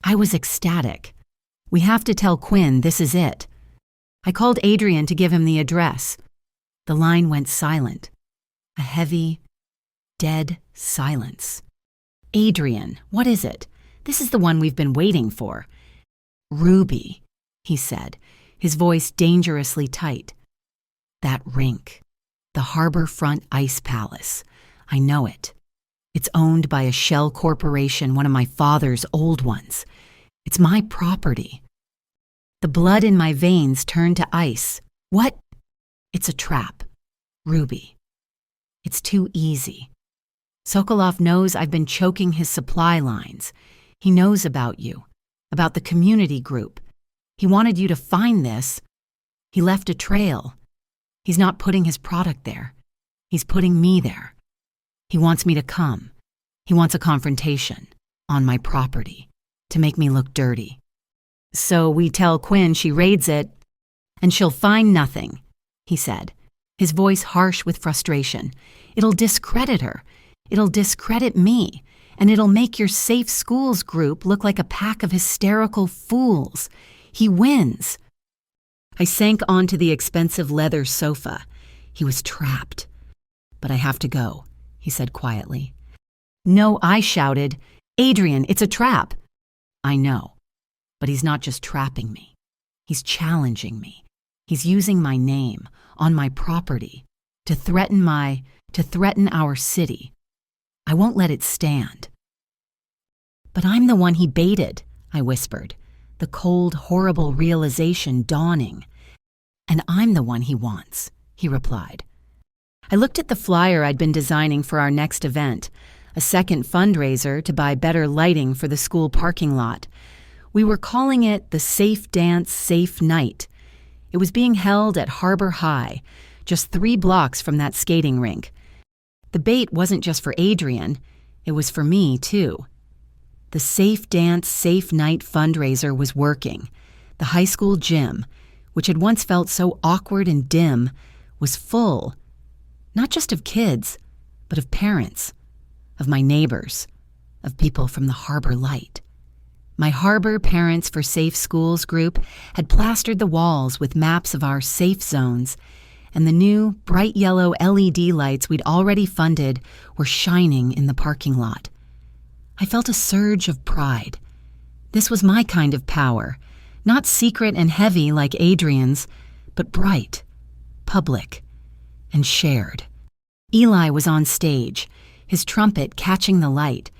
I was ecstatic. "We have to tell Quinn this is it." I called Adrian to give him the address. The line went silent. A heavy, dead silence. "Adrian, what is it? This is the one we've been waiting for." "Ruby," he said, his voice dangerously tight. "That rink. The Harborfront Ice Palace. I know it. It's owned by a shell corporation, one of my father's old ones. It's my property." The blood in my veins turned to ice. "What?" "It's a trap. Ruby. It's too easy. Sokolov knows I've been choking his supply lines. He knows about you, about the community group. He wanted you to find this. He left a trail. He's not putting his product there. He's putting me there. He wants me to come. He wants a confrontation on my property to make me look dirty. So we tell Quinn she raids it, and she'll find nothing," he said, his voice harsh with frustration. "It'll discredit her. It'll discredit me, and it'll make your Safe Schools group look like a pack of hysterical fools. He wins." I sank onto the expensive leather sofa. He was trapped. "But I have to go," he said quietly. "No," I shouted. "Adrian, it's a trap." "I know. But he's not just trapping me. He's challenging me. He's using my name on my property to threaten our city. I won't let it stand." "But I'm the one he baited," I whispered, the cold, horrible realization dawning. "And I'm the one he wants," he replied. I looked at the flyer I'd been designing for our next event, a second fundraiser to buy better lighting for the school parking lot. We were calling it the Safe Dance, Safe Night. It was being held at Harbor High, just 3 blocks from that skating rink. The bait wasn't just for Adrian, it was for me, too. The Safe Dance, Safe Night fundraiser was working. The high school gym, which had once felt so awkward and dim, was full, not just of kids, but of parents, of my neighbors, of people from the Harbor Light. My Harbor Parents for Safe Schools group had plastered the walls with maps of our safe zones, and the new, bright yellow LED lights we'd already funded were shining in the parking lot. I felt a surge of pride. This was my kind of power, not secret and heavy like Adrian's, but bright, public, and shared. Eli was on stage, his trumpet catching the light.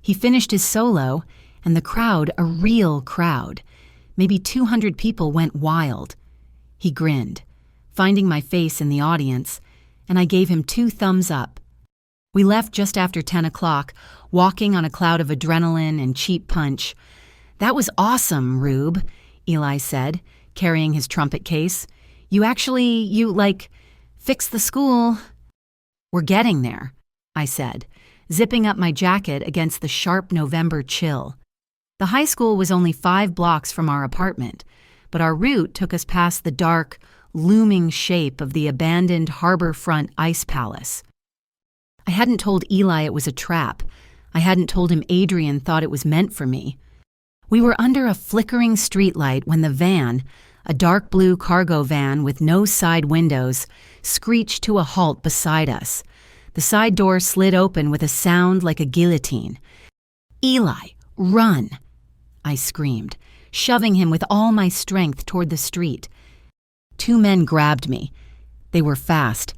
He finished his solo, and the crowd, a real crowd, maybe 200 people, went wild. He grinned, finding my face in the audience, and I gave him 2 thumbs up. We left just after 10 o'clock, walking on a cloud of adrenaline and cheap punch. "That was awesome, Rube," Eli said, carrying his trumpet case. You fixed the school." "We're getting there," I said, zipping up my jacket against the sharp November chill. The high school was only 5 blocks from our apartment, but our route took us past the dark, looming shape of the abandoned harborfront ice palace. I hadn't told Eli it was a trap. I hadn't told him Adrian thought it was meant for me. We were under a flickering streetlight when the van, a dark blue cargo van with no side windows, screeched to a halt beside us. The side door slid open with a sound like a guillotine. "Eli, run!" I screamed, shoving him with all my strength toward the street. 2 men grabbed me. They were fast.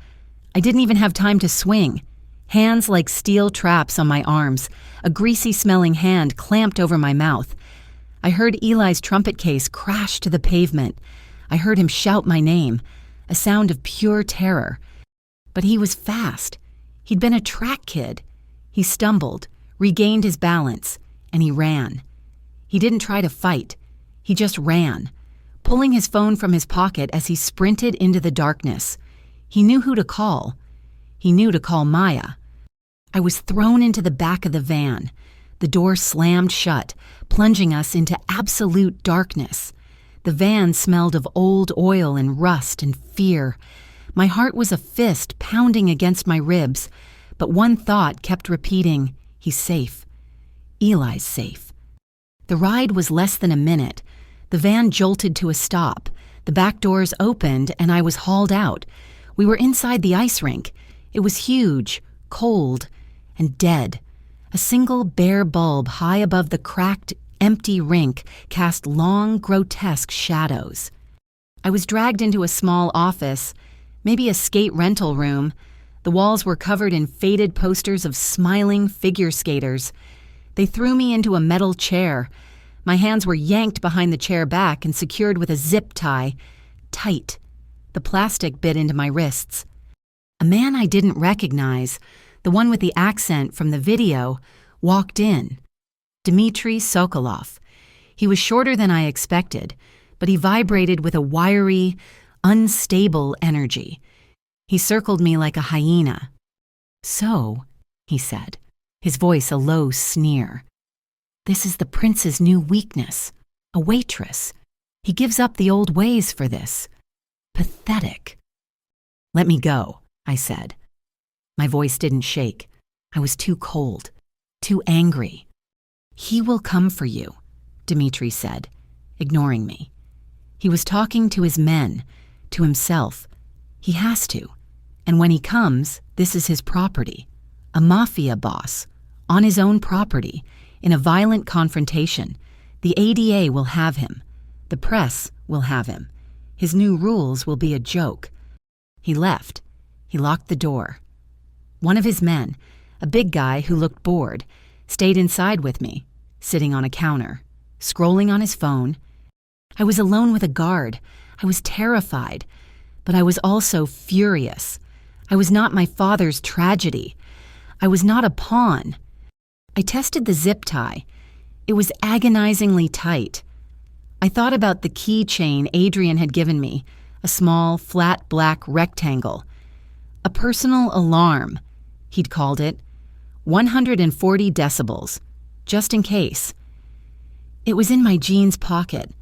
I didn't even have time to swing. Hands like steel traps on my arms, a greasy-smelling hand clamped over my mouth. I heard Eli's trumpet case crash to the pavement. I heard him shout my name, a sound of pure terror. But he was fast. He'd been a track kid. He stumbled, regained his balance, and he ran. He didn't try to fight. He just ran, pulling his phone from his pocket as he sprinted into the darkness. He knew who to call. He knew to call Maya. I was thrown into the back of the van. The door slammed shut, plunging us into absolute darkness. The van smelled of old oil and rust and fear. My heart was a fist pounding against my ribs, but one thought kept repeating, "He's safe. Eli's safe." The ride was less than a minute. The van jolted to a stop. The back doors opened and I was hauled out. We were inside the ice rink. It was huge, cold, and dead. A single bare bulb high above the cracked, empty rink cast long, grotesque shadows. I was dragged into a small office, maybe a skate rental room. The walls were covered in faded posters of smiling figure skaters. They threw me into a metal chair. My hands were yanked behind the chair back and secured with a zip tie. Tight. The plastic bit into my wrists. A man I didn't recognize, the one with the accent from the video, walked in. Dmitry Sokolov. He was shorter than I expected, but he vibrated with a wiry, unstable energy. He circled me like a hyena. "So," he said, his voice a low sneer, "this is the prince's new weakness, a waitress. He gives up the old ways for this. Pathetic." "Let me go," I said. My voice didn't shake. I was too cold, too angry. "He will come for you," Dmitry said, ignoring me. He was talking to his men, to himself. He has to. And when he comes, this is his property. A mafia boss, on his own property, in a violent confrontation. The ADA will have him. The press will have him. His new rules will be a joke. He left. He locked the door. One of his men, a big guy who looked bored, stayed inside with me, sitting on a counter, scrolling on his phone. I was alone with a guard. I was terrified, but I was also furious. I was not my father's tragedy. I was not a pawn. I tested the zip tie. It was agonizingly tight. I thought about the keychain Adrian had given me, a small, flat black rectangle. A personal alarm, he'd called it. 140 decibels, just in case. It was in my jeans pocket.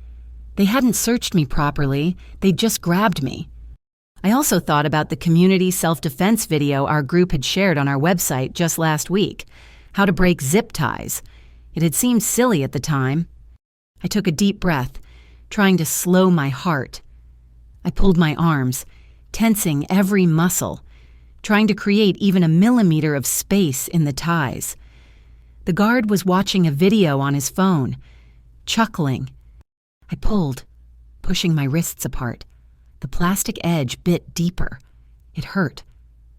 They hadn't searched me properly, they'd just grabbed me. I also thought about the community self-defense video our group had shared on our website just last week, how to break zip ties. It had seemed silly at the time. I took a deep breath, trying to slow my heart. I pulled my arms, tensing every muscle, trying to create even a millimeter of space in the ties. The guard was watching a video on his phone, chuckling. I pulled, pushing my wrists apart. The plastic edge bit deeper. It hurt.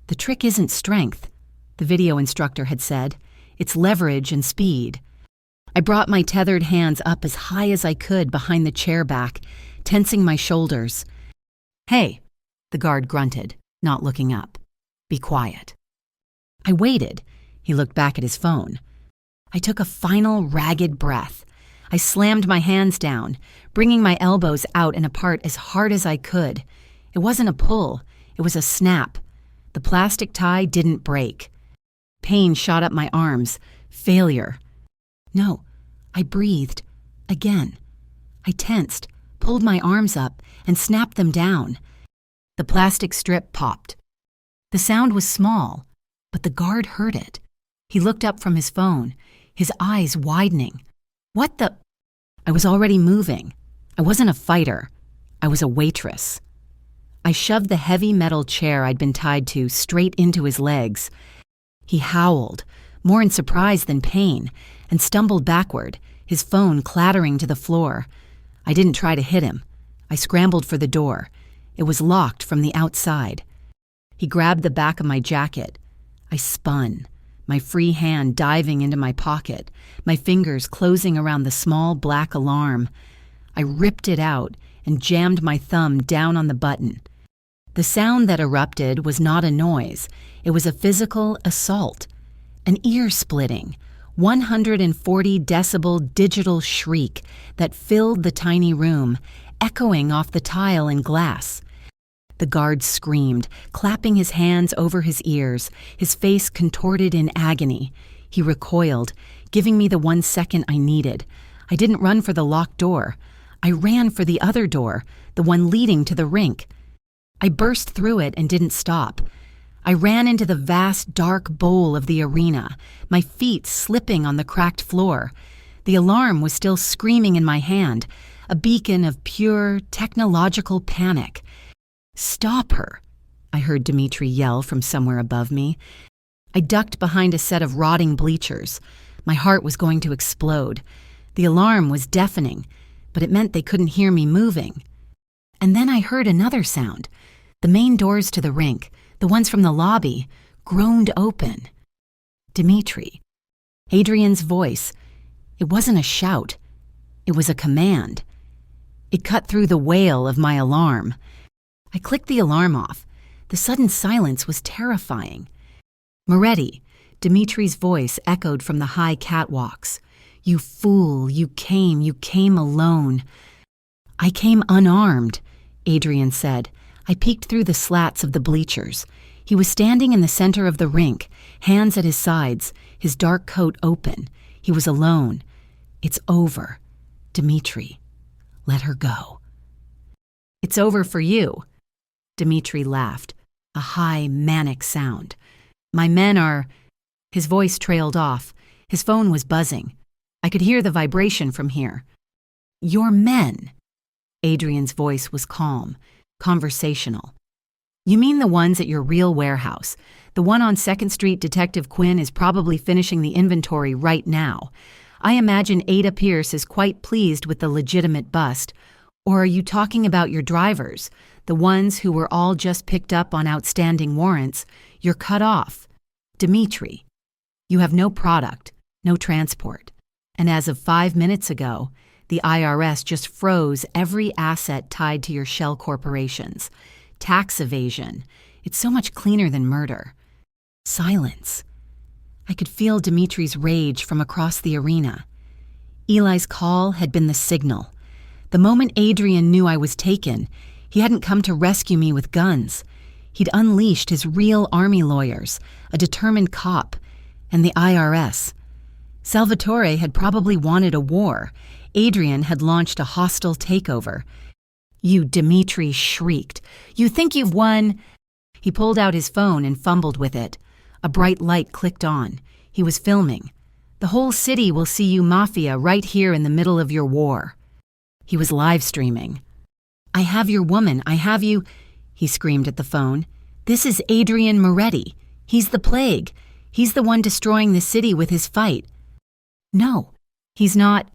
The trick isn't strength, the video instructor had said. It's leverage and speed. I brought my tethered hands up as high as I could behind the chair back, tensing my shoulders. "Hey," the guard grunted, not looking up. Be quiet. I waited. He looked back at his phone. I took a final ragged breath. I slammed my hands down, bringing my elbows out and apart as hard as I could. It wasn't a pull. It was a snap. The plastic tie didn't break. Pain shot up my arms. Failure. No, I breathed. Again. I tensed, pulled my arms up, and snapped them down. The plastic strip popped. The sound was small, but the guard heard it. He looked up from his phone, his eyes widening. What the? I was already moving. I wasn't a fighter. I was a waitress. I shoved the heavy metal chair I'd been tied to straight into his legs. He howled, more in surprise than pain, and stumbled backward, his phone clattering to the floor. I didn't try to hit him. I scrambled for the door. It was locked from the outside. He grabbed the back of my jacket. I spun, my free hand diving into my pocket, my fingers closing around the small black alarm. I ripped it out and jammed my thumb down on the button. The sound that erupted was not a noise. It was a physical assault, an ear-splitting, 140 decibel digital shriek that filled the tiny room, echoing off the tile and glass. The guard screamed, clapping his hands over his ears, his face contorted in agony. He recoiled, giving me the 1 second I needed. I didn't run for the locked door. I ran for the other door, the one leading to the rink. I burst through it and didn't stop. I ran into the vast, dark bowl of the arena, my feet slipping on the cracked floor. The alarm was still screaming in my hand, a beacon of pure, technological panic. "Stop her," I heard Dimitri yell from somewhere above me. I ducked behind a set of rotting bleachers. My heart was going to explode. The alarm was deafening, but it meant they couldn't hear me moving. And then I heard another sound. The main doors to the rink, the ones from the lobby, groaned open. Dimitri. Adrian's voice. It wasn't a shout. It was a command. It cut through the wail of my alarm. I clicked the alarm off. The sudden silence was terrifying. "Moretti," Dimitri's voice echoed from the high catwalks. "You fool, you came alone." "I came unarmed," Adrian said. I peeked through the slats of the bleachers. He was standing in the center of the rink, hands at his sides, his dark coat open. He was alone. "It's over. Dimitri, let her go." "It's over for you." Dimitri laughed, a high, manic sound. "My men are—" His voice trailed off. His phone was buzzing. I could hear the vibration from here. "Your men." Adrian's voice was calm, conversational. "You mean the ones at your real warehouse. The one on 2nd Street Detective Quinn is probably finishing the inventory right now. I imagine Ada Pierce is quite pleased with the legitimate bust. Or are you talking about your drivers, the ones who were all just picked up on outstanding warrants? You're cut off. Dimitri, you have no product, no transport. And as of 5 minutes ago, the IRS just froze every asset tied to your shell corporations. Tax evasion. It's so much cleaner than murder." Silence. I could feel Dimitri's rage from across the arena. Eli's call had been the signal. The moment Adrian knew I was taken, he hadn't come to rescue me with guns. He'd unleashed his real army lawyers, a determined cop, and the IRS. Salvatore had probably wanted a war. Adrian had launched a hostile takeover. "You," Dimitri shrieked. "You think you've won?" He pulled out his phone and fumbled with it. A bright light clicked on. He was filming. "The whole city will see you, Mafia, right here in the middle of your war." He was live streaming. "I have your woman, I have you," he screamed at the phone. "This is Adrian Moretti. He's the plague. He's the one destroying the city with his fight." "No, he's not."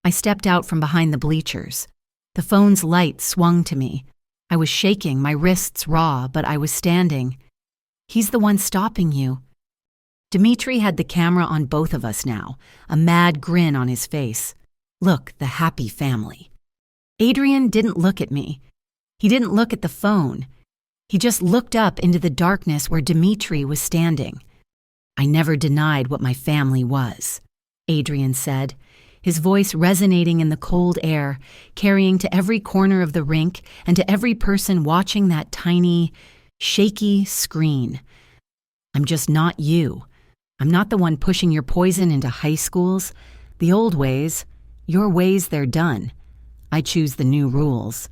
I stepped out from behind the bleachers. The phone's light swung to me. I was shaking, my wrists raw, but I was standing. "He's the one stopping you." Dimitri had the camera on both of us now, a mad grin on his face. Look, the happy family. Adrian didn't look at me. He didn't look at the phone. He just looked up into the darkness where Dmitri was standing. "I never denied what my family was," Adrian said, his voice resonating in the cold air, carrying to every corner of the rink and to every person watching that tiny, shaky screen. "I'm just not you. I'm not the one pushing your poison into high schools. The old ways, your ways, they're done. I choose the new rules."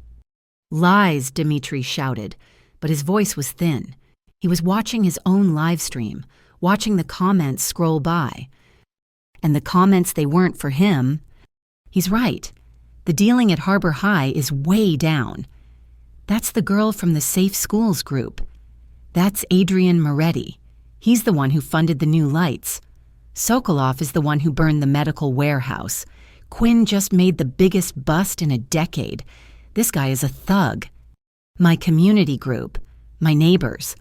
"Lies," Dmitri shouted, but his voice was thin. He was watching his own live stream, watching the comments scroll by. And the comments, they weren't for him. He's right. The dealing at Harbor High is way down. That's the girl from the Safe Schools group. That's Adrian Moretti. He's the one who funded the new lights. Sokolov is the one who burned the medical warehouse. Quinn just made the biggest bust in a decade. This guy is a thug. My community group, my neighbors,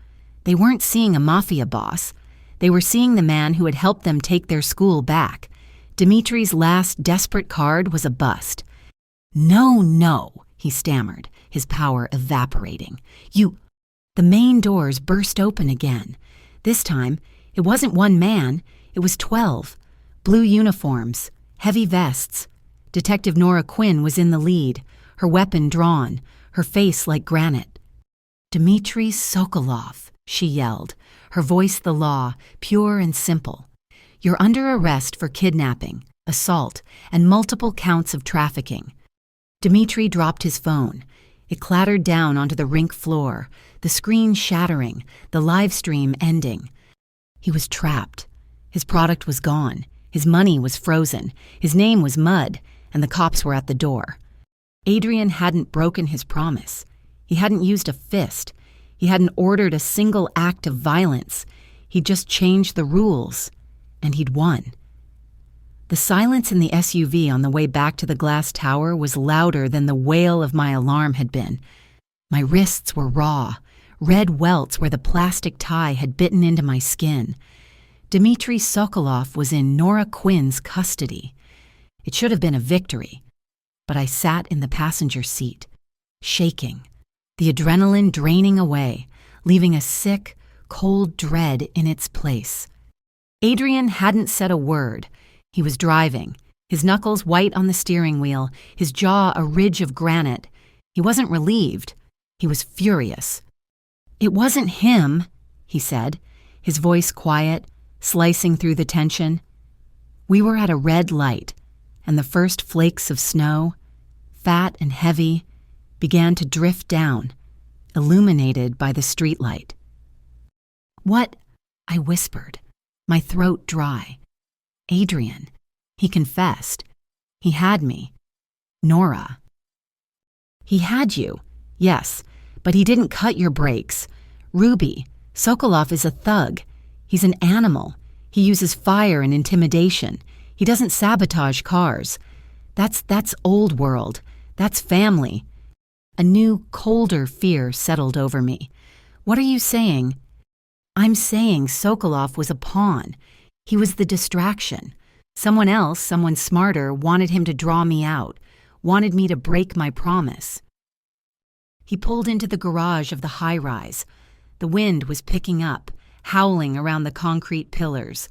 they weren't seeing a mafia boss. They were seeing the man who had helped them take their school back. Dimitri's last desperate card was a bust. No, he stammered, his power evaporating. The main doors burst open again. This time, it wasn't one man, it was 12. Blue uniforms, heavy vests. Detective Nora Quinn was in the lead, her weapon drawn, her face like granite. "Dmitri Sokolov," she yelled, her voice the law, pure and simple. "You're under arrest for kidnapping, assault, and multiple counts of trafficking." Dmitri dropped his phone. It clattered down onto the rink floor, the screen shattering, the live stream ending. He was trapped. His product was gone. His money was frozen. His name was mud, and the cops were at the door. Adrian hadn't broken his promise. He hadn't used a fist. He hadn't ordered a single act of violence. He'd just changed the rules, and he'd won. The silence in the SUV on the way back to the glass tower was louder than the wail of my alarm had been. My wrists were raw, red welts where the plastic tie had bitten into my skin. Dmitri Sokolov was in Nora Quinn's custody. It should have been a victory, but I sat in the passenger seat, shaking, the adrenaline draining away, leaving a sick, cold dread in its place. Adrian hadn't said a word. He was driving, his knuckles white on the steering wheel, his jaw a ridge of granite. He wasn't relieved. He was furious. "It wasn't him," he said, his voice quiet, slicing through the tension. We were at a red light, and the first flakes of snow, fat and heavy, began to drift down, illuminated by the streetlight. "What?" I whispered, my throat dry. "Adrian. He confessed. He had me. Nora." "He had you, yes, but he didn't cut your brakes. Ruby, Sokolov is a thug. He's an animal. He uses fire and intimidation. He doesn't sabotage cars. That's old world. That's family." A new, colder fear settled over me. "What are you saying?" "I'm saying Sokolov was a pawn. He was the distraction. Someone else, someone smarter, wanted him to draw me out, wanted me to break my promise." He pulled into the garage of the high-rise. The wind was picking up, howling around the concrete pillars.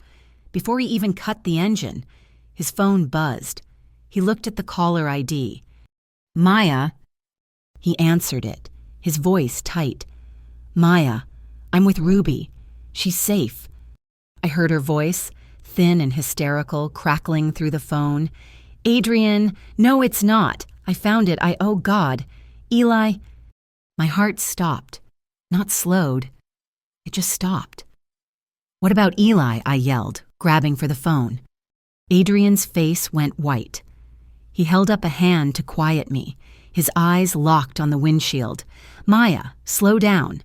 Before he even cut the engine, his phone buzzed. He looked at the caller ID. "Maya." He answered it, his voice tight. "Maya, I'm with Ruby. She's safe." I heard her voice, thin and hysterical, crackling through the phone. "Adrian, no, it's not. I found it. Oh God. Eli." My heart stopped, not slowed. It just stopped. "What about Eli?" I yelled, grabbing for the phone. Adrian's face went white. He held up a hand to quiet me, his eyes locked on the windshield. "Maya, slow down.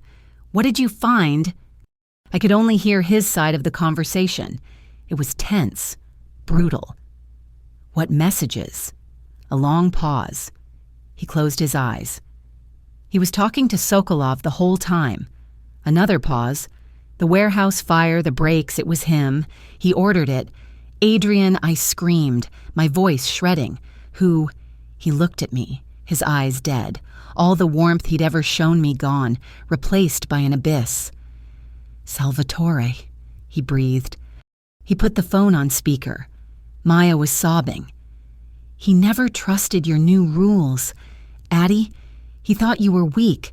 What did you find?" I could only hear his side of the conversation. It was tense, brutal. "What messages?" A long pause. He closed his eyes. He was talking to Sokolov the whole time. Another pause. The warehouse fire, the brakes, it was him. He ordered it. "Adrian," I screamed, my voice shredding. "Who?" He looked at me, his eyes dead, all the warmth he'd ever shown me gone, replaced by an abyss. "Salvatore," he breathed. He put the phone on speaker. Maya was sobbing. "He never trusted your new rules. Addie, he thought you were weak.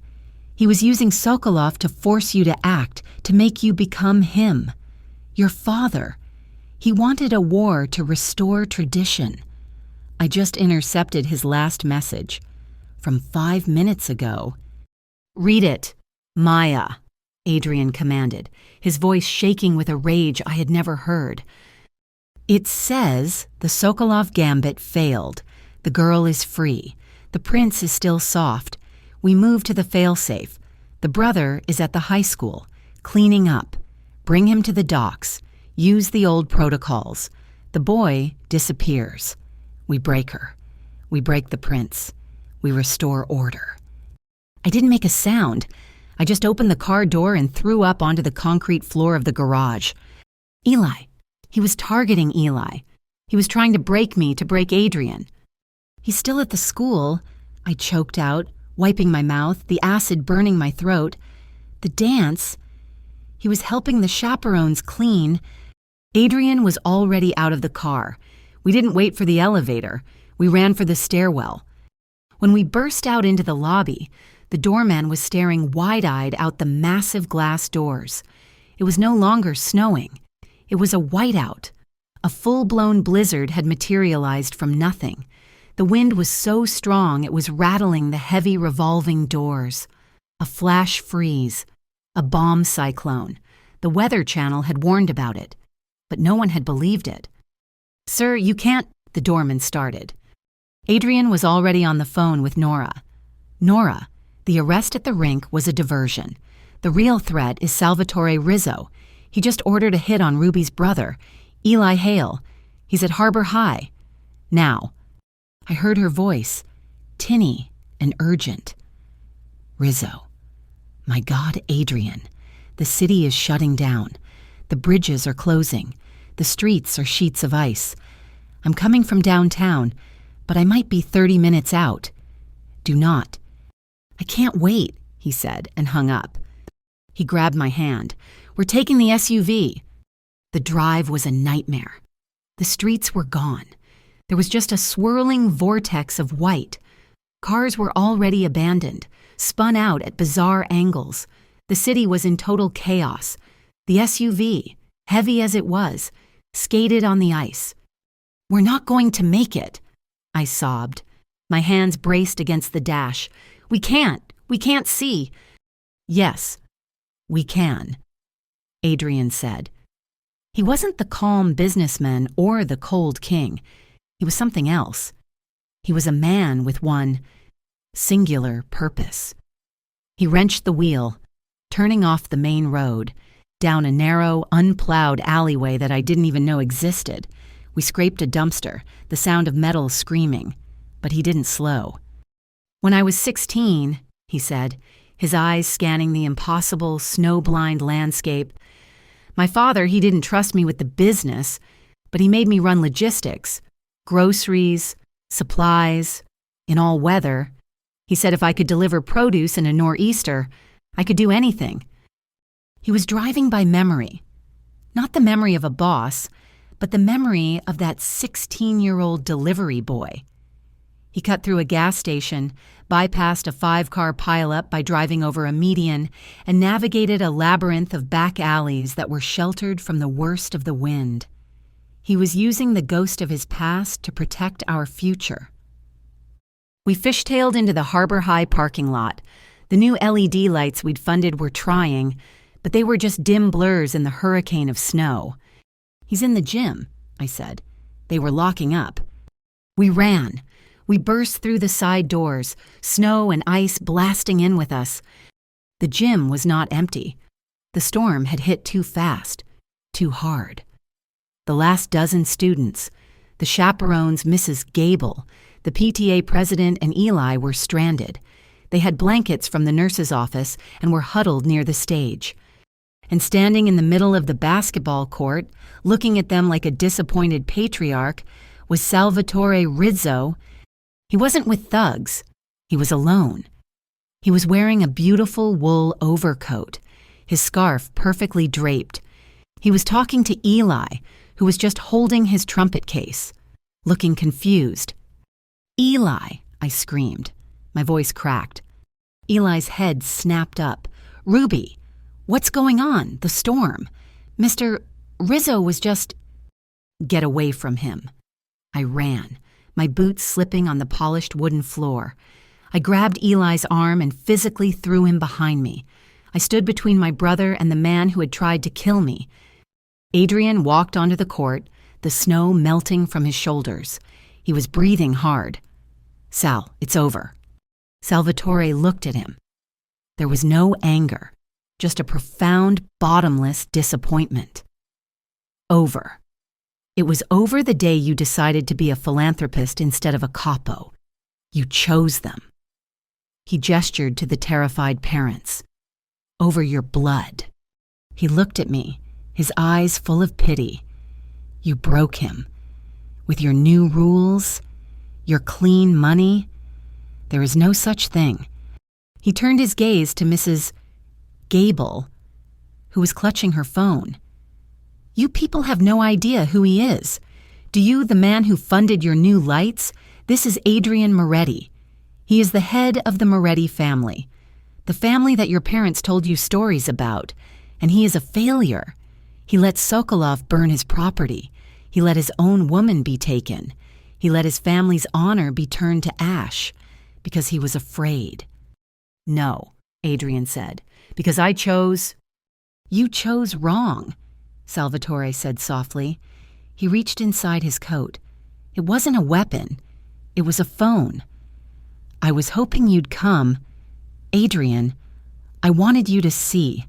He was using Sokolov to force you to act, to make you become him. Your father. He wanted a war to restore tradition." I just intercepted his last message. From 5 minutes ago. "Read it, Maya," Adrian commanded, his voice shaking with a rage I had never heard. "It says the Sokolov gambit failed. The girl is free. The prince is still soft. We move to the failsafe. The brother is at the high school, cleaning up. Bring him to the docks. Use the old protocols. The boy disappears. We break her. We break the prince. We restore order." I didn't make a sound. I just opened the car door and threw up onto the concrete floor of the garage. Eli. He was targeting Eli. He was trying to break me to break Adrian. "He's still at the school," I choked out, wiping my mouth, the acid burning my throat. "The dance. He was helping the chaperones clean." Adrian was already out of the car. We didn't wait for the elevator. We ran for the stairwell. When we burst out into the lobby, the doorman was staring wide-eyed out the massive glass doors. It was no longer snowing. It was a whiteout. A full-blown blizzard had materialized from nothing. The wind was so strong it was rattling the heavy revolving doors. A flash freeze. A bomb cyclone. The Weather Channel had warned about it, but no one had believed it. "Sir, you can't," the doorman started. Adrian was already on the phone with Nora. "Nora, the arrest at the rink was a diversion. The real threat is Salvatore Rizzo. He just ordered a hit on Ruby's brother, Eli Hale. He's at Harbor High. Now." I heard her voice, tinny and urgent. "Rizzo. My God, Adrian. The city is shutting down. The bridges are closing. The streets are sheets of ice. I'm coming from downtown, but I might be 30 minutes out. Do not." "I can't wait," he said, and hung up. He grabbed my hand. "We're taking the SUV." The drive was a nightmare. The streets were gone. There was just a swirling vortex of white. Cars were already abandoned, spun out at bizarre angles. The city was in total chaos. The SUV, heavy as it was, skated on the ice. "We're not going to make it," I sobbed. My hands braced against the dash. We can't see." "Yes, we can," Adrian said. He wasn't the calm businessman or the cold king. He was something else. He was a man with one singular purpose. He wrenched the wheel, turning off the main road, down a narrow, unplowed alleyway that I didn't even know existed. We scraped a dumpster, the sound of metal screaming, but he didn't slow. "When I was 16, he said, his eyes scanning the impossible, snow-blind landscape. "My father, he didn't trust me with the business, but he made me run logistics, groceries, supplies, in all weather. He said if I could deliver produce in a nor'easter, I could do anything." He was driving by memory. Not the memory of a boss, but the memory of that 16-year-old delivery boy. He cut through a gas station, bypassed a 5-car pileup by driving over a median, and navigated a labyrinth of back alleys that were sheltered from the worst of the wind. He was using the ghost of his past to protect our future. We fishtailed into the Harbor High parking lot. The new LED lights we'd funded were trying, but they were just dim blurs in the hurricane of snow. "He's in the gym," I said. They were locking up. We ran. We burst through the side doors, snow and ice blasting in with us. The gym was not empty. The storm had hit too fast, too hard. The last dozen students, the chaperones, Mrs. Gable, the PTA president, and Eli were stranded. They had blankets from the nurse's office and were huddled near the stage. And standing in the middle of the basketball court, looking at them like a disappointed patriarch, was Salvatore Rizzo. He wasn't with thugs. He was alone. He was wearing a beautiful wool overcoat, his scarf perfectly draped. He was talking to Eli, who was just holding his trumpet case, looking confused. "Eli," I screamed. My voice cracked. Eli's head snapped up. "Ruby, what's going on? The storm. Mr. Rizzo was just—" "Get away from him." I ran, my boots slipping on the polished wooden floor. I grabbed Eli's arm and physically threw him behind me. I stood between my brother and the man who had tried to kill me. Adrian walked onto the court, the snow melting from his shoulders. He was breathing hard. "Sal, it's over." Salvatore looked at him. There was no anger, just a profound, bottomless disappointment. "Over. It was over the day you decided to be a philanthropist instead of a capo. You chose them." He gestured to the terrified parents. "Over your blood." He looked at me, his eyes full of pity. "You broke him. With your new rules, your clean money, there is no such thing." He turned his gaze to Mrs. Gable, who was clutching her phone. "You people have no idea who he is. Do you, the man who funded your new lights? This is Adrian Moretti. He is the head of the Moretti family, the family that your parents told you stories about, and he is a failure. He let Sokolov burn his property. He let his own woman be taken. He let his family's honor be turned to ash because he was afraid." "No," Adrian said, "because I chose—" "You chose wrong," Salvatore said softly. He reached inside his coat. "It wasn't a weapon. It was a phone. I was hoping you'd come. Adrian, I wanted you to see.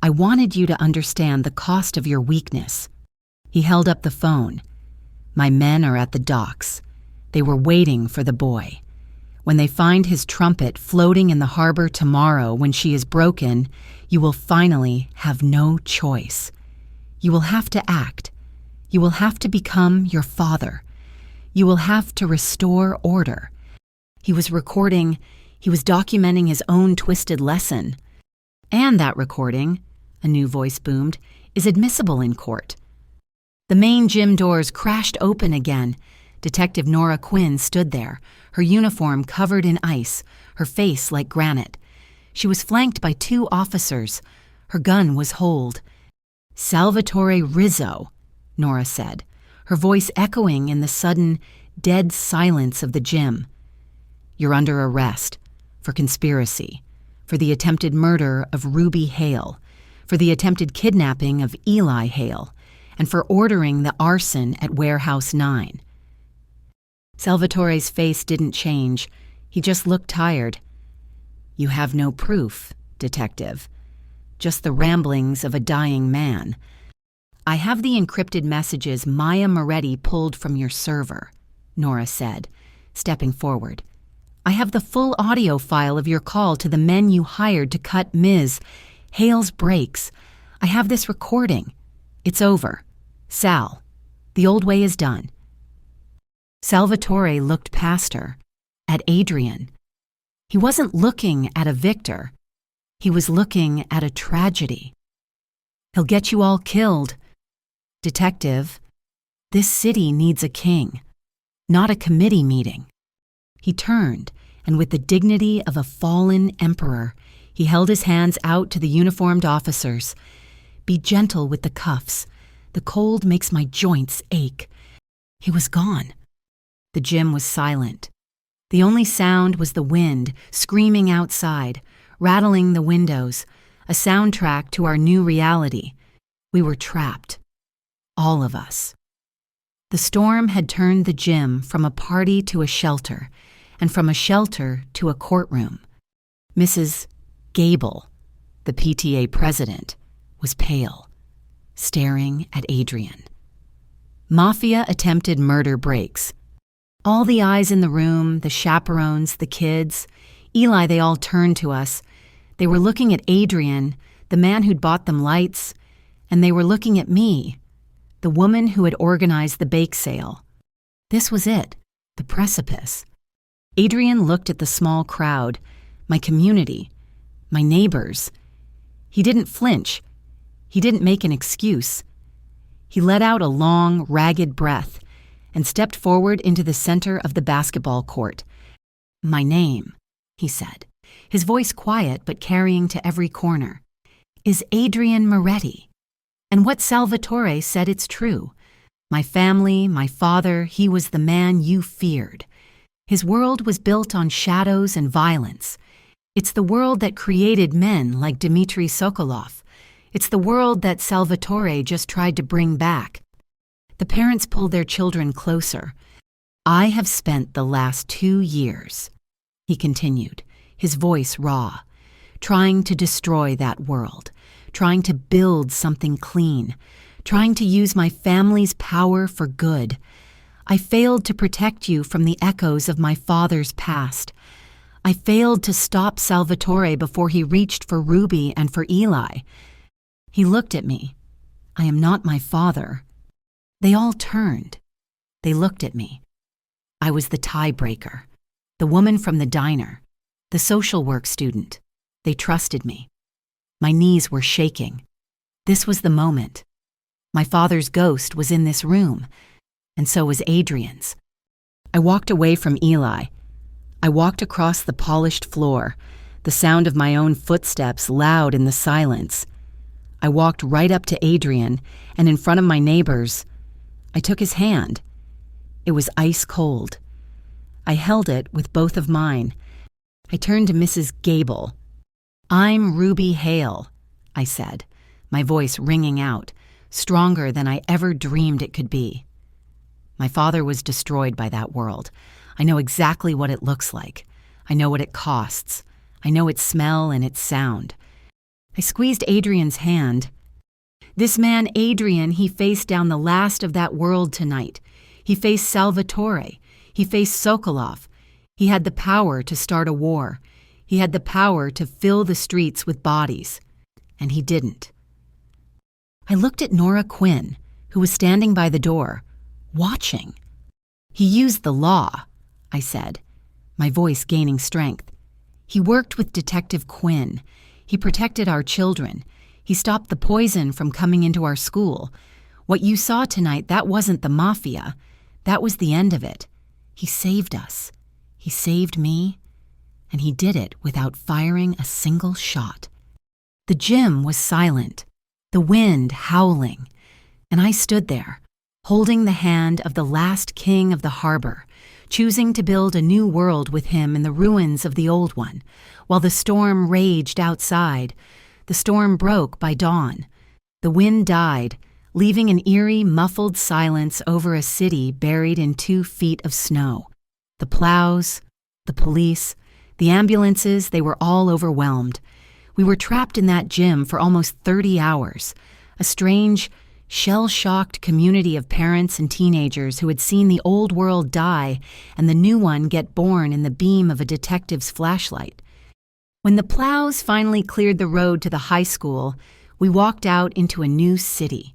I wanted you to understand the cost of your weakness." He held up the phone. "My men are at the docks. They were waiting for the boy. When they find his trumpet floating in the harbor tomorrow when she is broken, you will finally have no choice. You will have to act. You will have to become your father. You will have to restore order." He was recording, he was documenting his own twisted lesson. "And that recording," a new voice boomed, "is admissible in court." The main gym doors crashed open again. Detective Nora Quinn stood there, her uniform covered in ice, her face like granite. She was flanked by 2 officers. Her gun was holed. "Salvatore Rizzo," Nora said, her voice echoing in the sudden, dead silence of the gym. "You're under arrest for conspiracy, for the attempted murder of Ruby Hale, for the attempted kidnapping of Eli Hale, and for ordering the arson at Warehouse 9. Salvatore's face didn't change. He just looked tired. "You have no proof, detective. Just the ramblings of a dying man. I have the encrypted messages Maya Moretti pulled from your server," Nora said, stepping forward. "I have the full audio file of your call to the men you hired to cut Ms. Hale's brakes. I have this recording. It's over. Sal, the old way is done." Salvatore looked past her, at Adrian. He wasn't looking at a victor. He was looking at a tragedy. "He'll get you all killed. Detective, this city needs a king, not a committee meeting." He turned, and with the dignity of a fallen emperor, he held his hands out to the uniformed officers. "Be gentle with the cuffs. The cold makes my joints ache." He was gone. The gym was silent. The only sound was the wind screaming outside, rattling the windows, a soundtrack to our new reality. We were trapped. All of us. The storm had turned the gym from a party to a shelter, and from a shelter to a courtroom. Mrs. Gable, the PTA president, was pale, staring at Adrian. Mafia attempted murder breaks. All the eyes in the room, the chaperones, the kids, Eli, they all turned to us. They were looking at Adrian, the man who'd bought them lights, and they were looking at me, the woman who had organized the bake sale. This was it, the precipice. Adrian looked at the small crowd, my community, my neighbors. He didn't flinch. He didn't make an excuse. He let out a long, ragged breath and stepped forward into the center of the basketball court. "My name," he said, his voice quiet but carrying to every corner, "is Adrian Moretti. And what Salvatore said, it's true. My family, my father, he was the man you feared. His world was built on shadows and violence. It's the world that created men like Dmitry Sokolov. It's the world that Salvatore just tried to bring back." The parents pulled their children closer. "I have spent the last 2 years," he continued, his voice raw, "trying to destroy that world, trying to build something clean, trying to use my family's power for good. I failed to protect you from the echoes of my father's past. I failed to stop Salvatore before he reached for Ruby and for Eli." He looked at me. "I am not my father." They all turned. They looked at me. I was the tiebreaker, the woman from the diner, the social work student. They trusted me. My knees were shaking. This was the moment. My father's ghost was in this room, and so was Adrian's. I walked away from Eli. I walked across the polished floor, the sound of my own footsteps loud in the silence. I walked right up to Adrian, and in front of my neighbors, I took his hand. It was ice cold. I held it with both of mine. I turned to Mrs. Gable. "I'm Ruby Hale," I said, my voice ringing out, stronger than I ever dreamed it could be. My father was destroyed by that world. I know exactly what it looks like. I know what it costs. I know its smell and its sound. I squeezed Adrian's hand. "This man, Adrian, he faced down the last of that world tonight. He faced Salvatore. He faced Sokolov. He had the power to start a war. He had the power to fill the streets with bodies. And he didn't." I looked at Nora Quinn, who was standing by the door, watching. "He used the law," I said, my voice gaining strength. "He worked with Detective Quinn. He protected our children. He stopped the poison from coming into our school. What you saw tonight, that wasn't the mafia. That was the end of it. He saved us. He saved me. And he did it without firing a single shot." The gym was silent, the wind howling, and I stood there, holding the hand of the last king of the harbor, choosing to build a new world with him in the ruins of the old one, while the storm raged outside. The storm broke by dawn. The wind died, leaving an eerie, muffled silence over a city buried in 2 feet of snow. The plows, the police, the ambulances, they were all overwhelmed. We were trapped in that gym for almost 30 hours, a strange, shell-shocked community of parents and teenagers who had seen the old world die and the new one get born in the beam of a detective's flashlight. When the plows finally cleared the road to the high school, we walked out into a new city.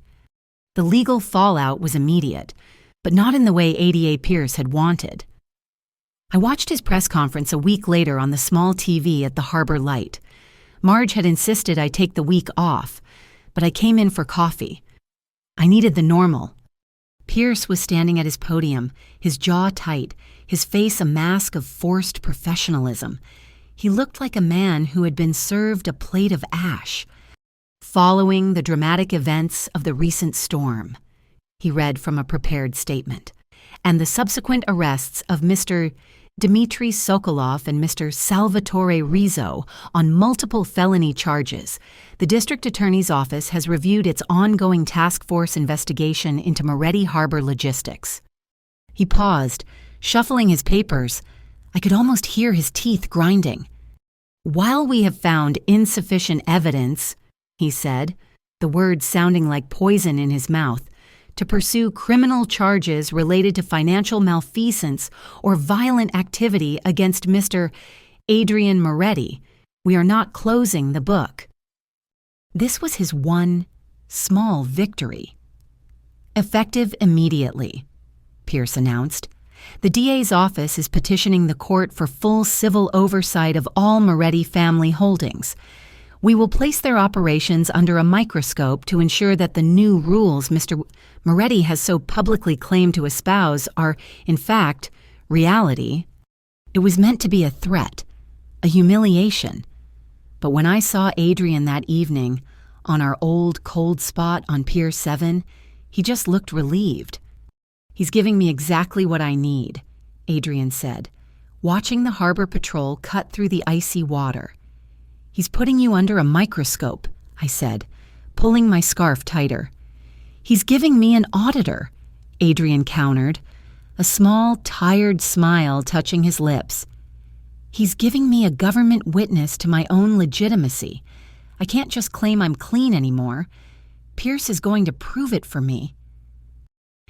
The legal fallout was immediate, but not in the way ADA Pierce had wanted. I watched his press conference a week later on the small TV at the Harbor Light. Marge had insisted I take the week off, but I came in for coffee. I needed the normal. Pierce was standing at his podium, his jaw tight, his face a mask of forced professionalism. He looked like a man who had been served a plate of ash. "Following the dramatic events of the recent storm," he read from a prepared statement, "and the subsequent arrests of Mr. Dmitry Sokolov and Mr. Salvatore Rizzo on multiple felony charges, the District Attorney's Office has reviewed its ongoing task force investigation into Moretti Harbor logistics." He paused, shuffling his papers. I could almost hear his teeth grinding. "While we have found insufficient evidence," he said, the words sounding like poison in his mouth, "to pursue criminal charges related to financial malfeasance or violent activity against Mr. Adrian Moretti, we are not closing the book." This was his one small victory. "Effective immediately," Pierce announced. The DA's office is petitioning the court for full civil oversight of all Moretti family holdings. We will place their operations under a microscope to ensure that the new rules Mr. Moretti has so publicly claimed to espouse are, in fact, reality. It was meant to be a threat, a humiliation. But when I saw Adrian that evening, on our old cold spot on Pier 7, he just looked relieved. "He's giving me exactly what I need," Adrian said, watching the harbor patrol cut through the icy water. "He's putting you under a microscope," I said, pulling my scarf tighter. "He's giving me an auditor," Adrian countered, a small, tired smile touching his lips. "He's giving me a government witness to my own legitimacy. I can't just claim I'm clean anymore. Pierce is going to prove it for me."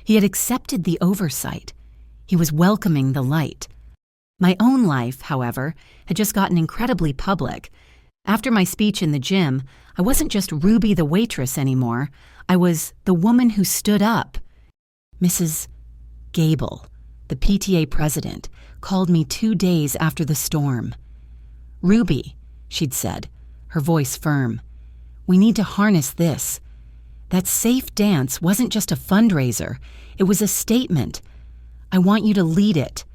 He had accepted the oversight. He was welcoming the light. My own life, however, had just gotten incredibly public. After my speech in the gym, I wasn't just Ruby the waitress anymore. I was the woman who stood up. Mrs. Gable, the PTA president, called me 2 days after the storm. "Ruby," she'd said, her voice firm, "we need to harness this. That safe dance wasn't just a fundraiser, it was a statement. I want you to lead it."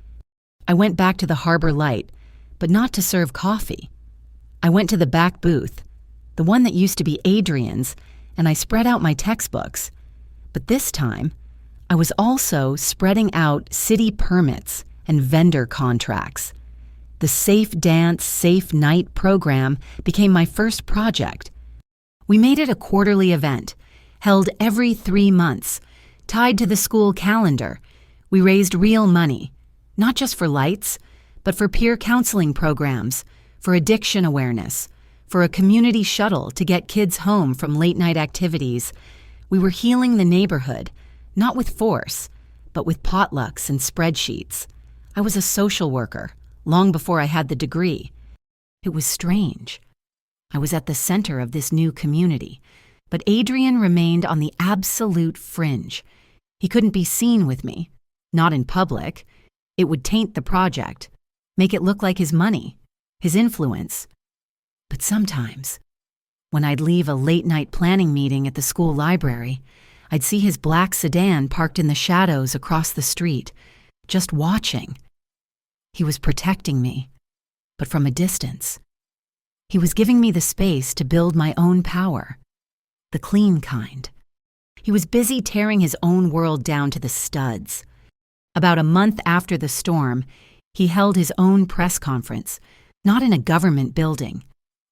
I went back to the Harbor Light, but not to serve coffee. I went to the back booth, the one that used to be Adrian's, and I spread out my textbooks. But this time, I was also spreading out city permits and vendor contracts. The Safe Dance, Safe Night program became my first project. We made it a quarterly event, held every 3 months, tied to the school calendar. We raised real money, not just for lights, but for peer counseling programs, for addiction awareness, for a community shuttle to get kids home from late-night activities. We were healing the neighborhood, not with force, but with potlucks and spreadsheets. I was a social worker, long before I had the degree. It was strange. I was at the center of this new community, but Adrian remained on the absolute fringe. He couldn't be seen with me, not in public. It would taint the project, make it look like his money, his influence. But sometimes, when I'd leave a late-night planning meeting at the school library, I'd see his black sedan parked in the shadows across the street, just watching. He was protecting me, but from a distance. He was giving me the space to build my own power, the clean kind. He was busy tearing his own world down to the studs. About a month after the storm, he held his own press conference, not in a government building,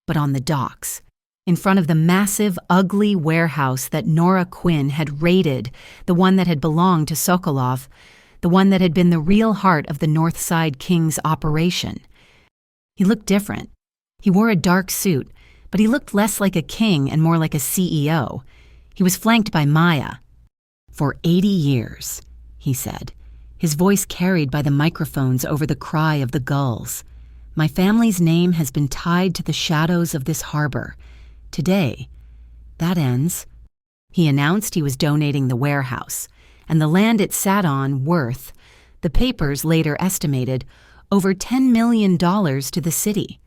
but on the docks, in front of the massive, ugly warehouse that Nora Quinn had raided, the one that had belonged to Sokolov, the one that had been the real heart of the Northside Kings operation. He looked different. He wore a dark suit, but he looked less like a king and more like a CEO. He was flanked by Maya. "For 80 years, he said, his voice carried by the microphones over the cry of the gulls. "My family's name has been tied to the shadows of this harbor. Today, that ends." He announced he was donating the warehouse, and the land it sat on worth, the papers later estimated, over $10 million to the city.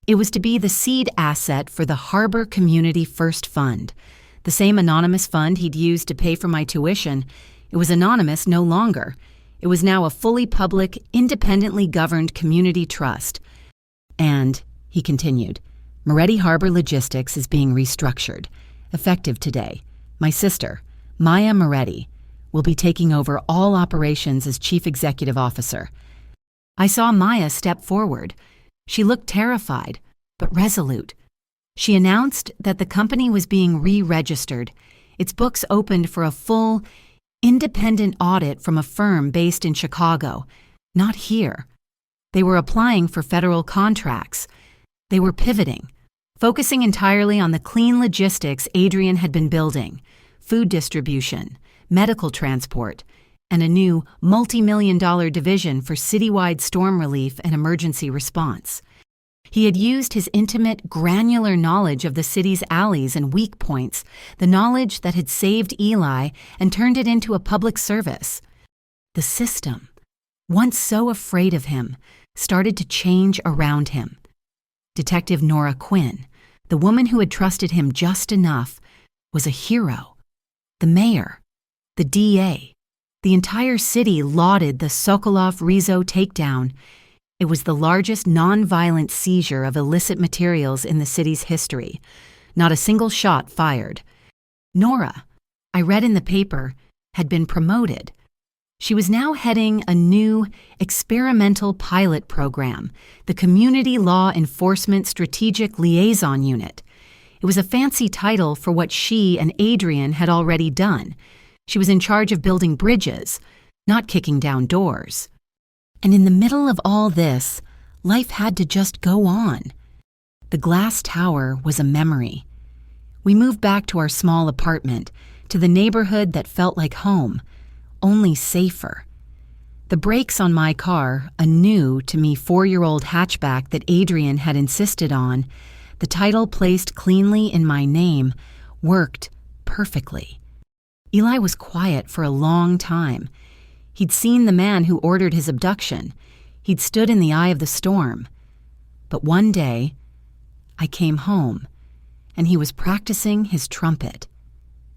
It was to be the seed asset for the Harbor Community First Fund, the same anonymous fund he'd used to pay for my tuition. It was anonymous no longer. It was now a fully public, independently governed community trust. And, he continued, Moretti Harbor Logistics is being restructured. Effective today, my sister, Maya Moretti, will be taking over all operations as Chief Executive Officer. I saw Maya step forward. She looked terrified, but resolute. She announced that the company was being re-registered. Its books opened for a full, independent audit from a firm based in Chicago, not here. They were applying for federal contracts. They were pivoting, focusing entirely on the clean logistics Adrian had been building, food distribution, medical transport, and a new multi-million-dollar division for citywide storm relief and emergency response. He had used his intimate, granular knowledge of the city's alleys and weak points, the knowledge that had saved Eli, and turned it into a public service. The system, once so afraid of him, started to change around him. Detective Nora Quinn, the woman who had trusted him just enough, was a hero. The mayor, the DA, the entire city lauded the Sokolov-Rizzo takedown. It was the largest non-violent seizure of illicit materials in the city's history. Not a single shot fired. Nora, I read in the paper, had been promoted. She was now heading a new experimental pilot program, the Community Law Enforcement Strategic Liaison Unit. It was a fancy title for what she and Adrian had already done. She was in charge of building bridges, not kicking down doors. And in the middle of all this, life had to just go on. The glass tower was a memory. We moved back to our small apartment, to the neighborhood that felt like home, only safer. The brakes on my car, a new, to me, 4-year-old hatchback that Adrian had insisted on, the title placed cleanly in my name, worked perfectly. Eli was quiet for a long time. He'd seen the man who ordered his abduction. He'd stood in the eye of the storm. But one day, I came home, and he was practicing his trumpet.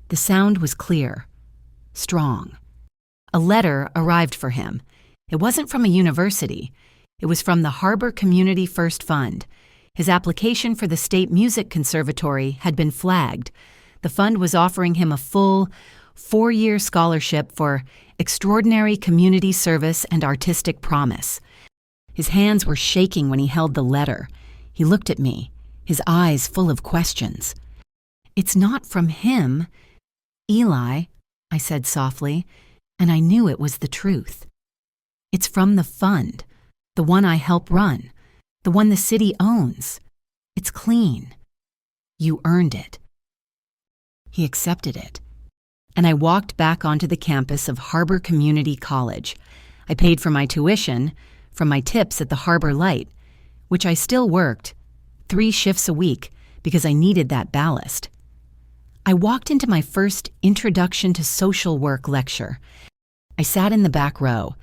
The sound was clear, strong. A letter arrived for him. It wasn't from a university. It was from the Harbor Community First Fund. His application for the State Music Conservatory had been flagged. The fund was offering him a full 4-year scholarship for extraordinary community service and artistic promise. His hands were shaking when he held the letter. He looked at me, his eyes full of questions. "It's not from him, Eli," I said softly, and I knew it was the truth. "It's from the fund, the one I help run, the one the city owns. It's clean. You earned it." He accepted it, and I walked back onto the campus of Harbor Community College. I paid for my tuition from my tips at the Harbor Light, which I still worked, 3 shifts a week, because I needed that ballast. I walked into my first Introduction to Social Work lecture. I sat in the back row.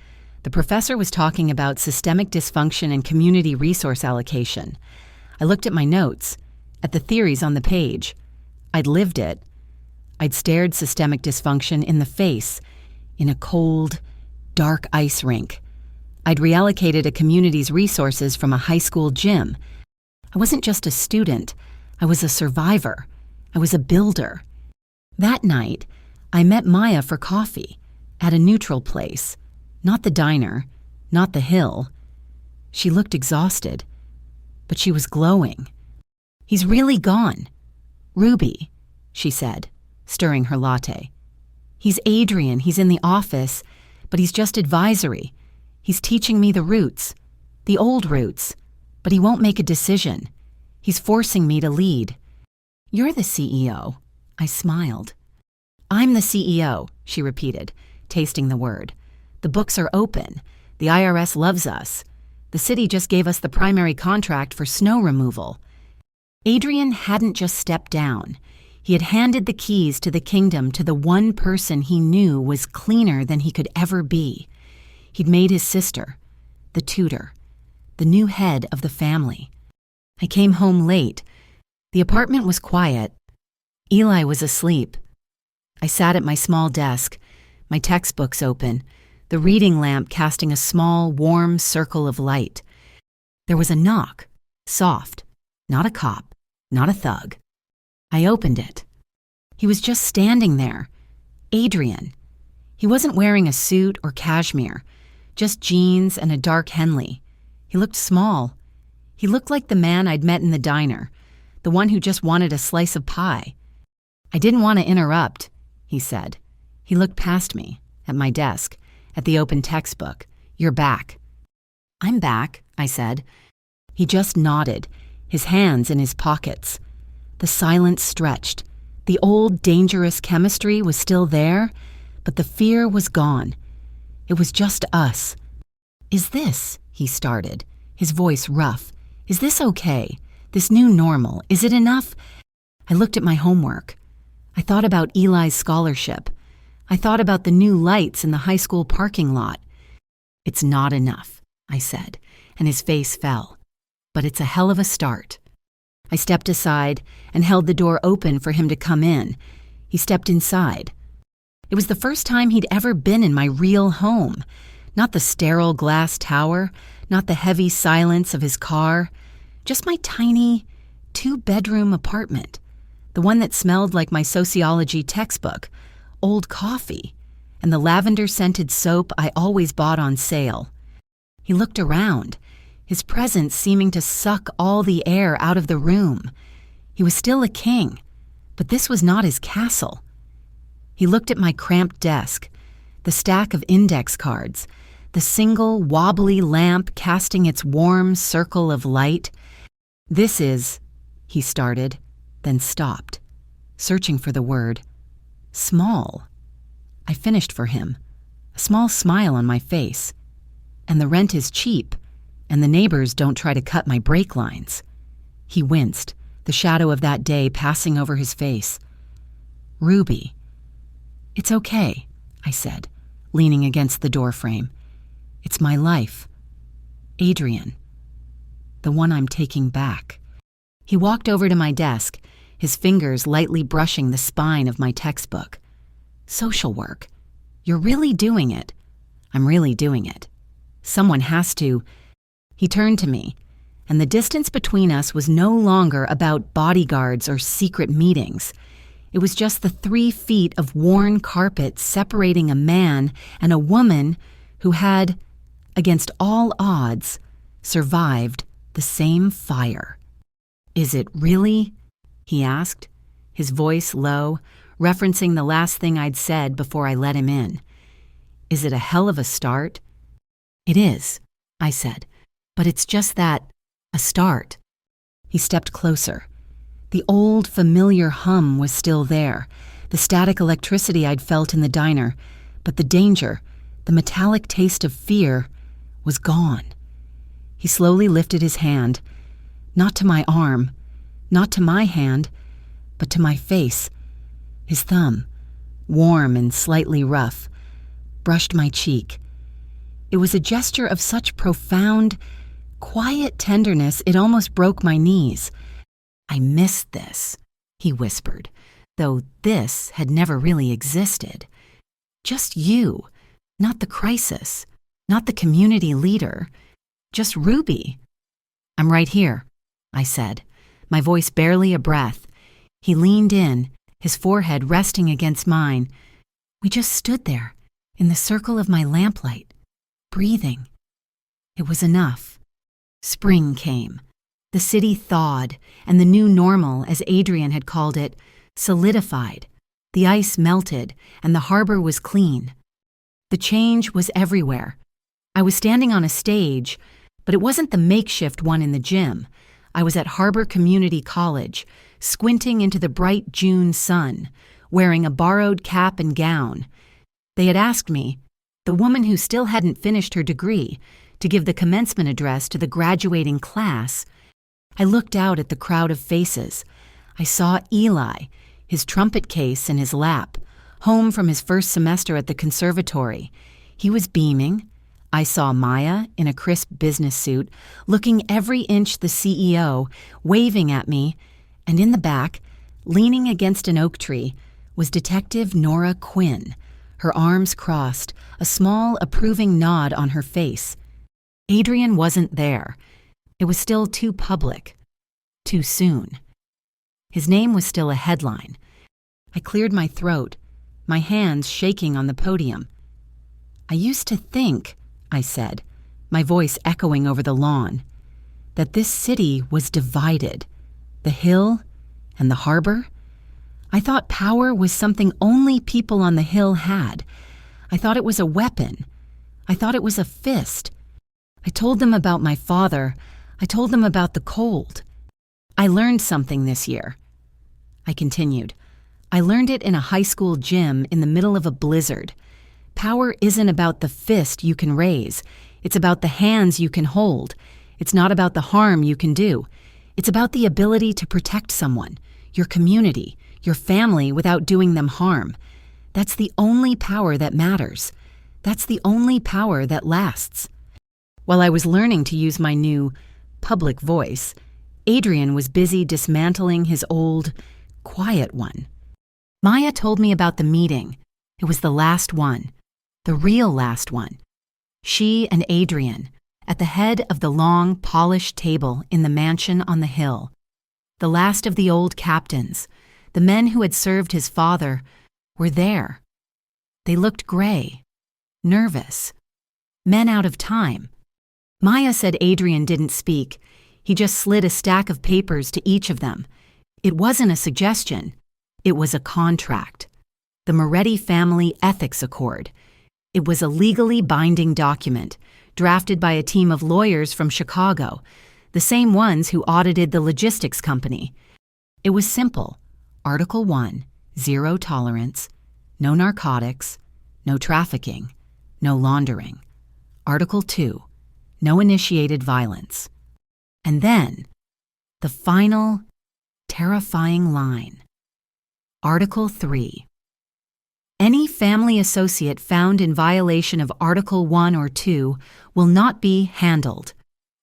The professor was talking about systemic dysfunction and community resource allocation. I looked at my notes, at the theories on the page. I'd lived it. I'd stared systemic dysfunction in the face, in a cold, dark ice rink. I'd reallocated a community's resources from a high school gym. I wasn't just a student. I was a survivor. I was a builder. That night, I met Maya for coffee, at a neutral place. Not the diner, not the hill. She looked exhausted, but she was glowing. "He's really gone. Ruby," she said, stirring her latte. "He's Adrian. He's in the office, but he's just advisory. He's teaching me the roots, the old roots, but he won't make a decision. He's forcing me to lead." "You're the CEO." I smiled. "I'm the CEO," she repeated, tasting the word. "The books are open. The IRS loves us. The city just gave us the primary contract for snow removal." Adrian hadn't just stepped down. He had handed the keys to the kingdom to the one person he knew was cleaner than he could ever be. He'd made his sister, the tutor, the new head of the family. I came home late. The apartment was quiet. Eli was asleep. I sat at my small desk, my textbooks open, the reading lamp casting a small, warm circle of light. There was a knock, soft, not a cop, not a thug. I opened it. He was just standing there, Adrian. He wasn't wearing a suit or cashmere, just jeans and a dark Henley. He looked small. He looked like the man I'd met in the diner, the one who just wanted a slice of pie. "I didn't want to interrupt," he said. He looked past me, at my desk, at the open textbook. "You're back." "I'm back," I said. He just nodded, his hands in his pockets. The silence stretched. The old, dangerous chemistry was still there, but the fear was gone. It was just us. "Is this," he started, his voice rough, "is this okay? This new normal, is it enough?" I looked at my homework. I thought about Eli's scholarship. I thought about the new lights in the high school parking lot. "It's not enough," I said, and his face fell. "But it's a hell of a start." I stepped aside and held the door open for him to come in. He stepped inside. It was the first time he'd ever been in my real home. Not the sterile glass tower, not the heavy silence of his car, just my tiny 2-bedroom apartment, the one that smelled like my sociology textbook, old coffee, and the lavender-scented soap I always bought on sale. He looked around, his presence seeming to suck all the air out of the room. He was still a king, but this was not his castle. He looked at my cramped desk, the stack of index cards, the single wobbly lamp casting its warm circle of light. "This is," he started, then stopped, searching for the word. "Small." I finished for him, a small smile on my face. "And the rent is cheap, and the neighbors don't try to cut my brake lines." He winced, the shadow of that day passing over his face. "Ruby." "It's okay," I said, leaning against the doorframe. "It's my life. Adrian. The one I'm taking back." He walked over to my desk, his fingers lightly brushing the spine of my textbook. "Social work. You're really doing it." "I'm really doing it. Someone has to." He turned to me, and the distance between us was no longer about bodyguards or secret meetings. It was just the 3 feet of worn carpet separating a man and a woman who had, against all odds, survived the same fire. "Is it really?" he asked, his voice low, referencing the last thing I'd said before I let him in. "Is it a hell of a start?" "It is," I said, "but it's just that, a start." He stepped closer. The old, familiar hum was still there, the static electricity I'd felt in the diner, but the danger, the metallic taste of fear, was gone. He slowly lifted his hand, not to my arm, not to my hand, but to my face. His thumb, warm and slightly rough, brushed my cheek. It was a gesture of such profound, quiet tenderness it almost broke my knees. "I missed this," he whispered, though this had never really existed. "Just you, not the crisis, not the community leader, just Ruby." "I'm right here," I said, my voice barely a breath. He leaned in, his forehead resting against mine. We just stood there, in the circle of my lamplight, breathing. It was enough. Spring came. The city thawed, and the new normal, as Adrian had called it, solidified. The ice melted, and the harbor was clean. The change was everywhere. I was standing on a stage, but it wasn't the makeshift one in the gym. I was at Harbor Community College, squinting into the bright June sun, wearing a borrowed cap and gown. They had asked me, the woman who still hadn't finished her degree, to give the commencement address to the graduating class. I looked out at the crowd of faces. I saw Eli, his trumpet case in his lap, home from his first semester at the conservatory. He was beaming. I saw Maya, in a crisp business suit, looking every inch the CEO, waving at me, and in the back, leaning against an oak tree, was Detective Nora Quinn, her arms crossed, a small, approving nod on her face. Adrian wasn't there. It was still too public. Too soon. His name was still a headline. I cleared my throat, my hands shaking on the podium. "I used to think," I said, my voice echoing over the lawn, "that this city was divided. The hill and the harbor. I thought power was something only people on the hill had. I thought it was a weapon. I thought it was a fist. I told them about my father. I told them about the cold. I learned something this year." I continued. "I learned it in a high school gym in the middle of a blizzard. Power isn't about the fist you can raise. It's about the hands you can hold. It's not about the harm you can do. It's about the ability to protect someone, your community, your family without doing them harm. That's the only power that matters. That's the only power that lasts. While I was learning to use my new public voice, Adrian was busy dismantling his old, quiet one. Maya told me about the meeting. It was the last one, the real last one. She and Adrian, at the head of the long, polished table in the mansion on the hill. The last of the old captains, the men who had served his father, were there. They looked gray, nervous, men out of time. Maya said Adrian didn't speak. He just slid a stack of papers to each of them. It wasn't a suggestion. It was a contract. The Moretti Family Ethics Accord. It was a legally binding document, drafted by a team of lawyers from Chicago, the same ones who audited the logistics company. It was simple. Article 1, zero tolerance, no narcotics, no trafficking, no laundering. Article 2, no initiated violence. And then, the final, terrifying line. Article 3. Any family associate found in violation of Article 1 or 2 will not be handled.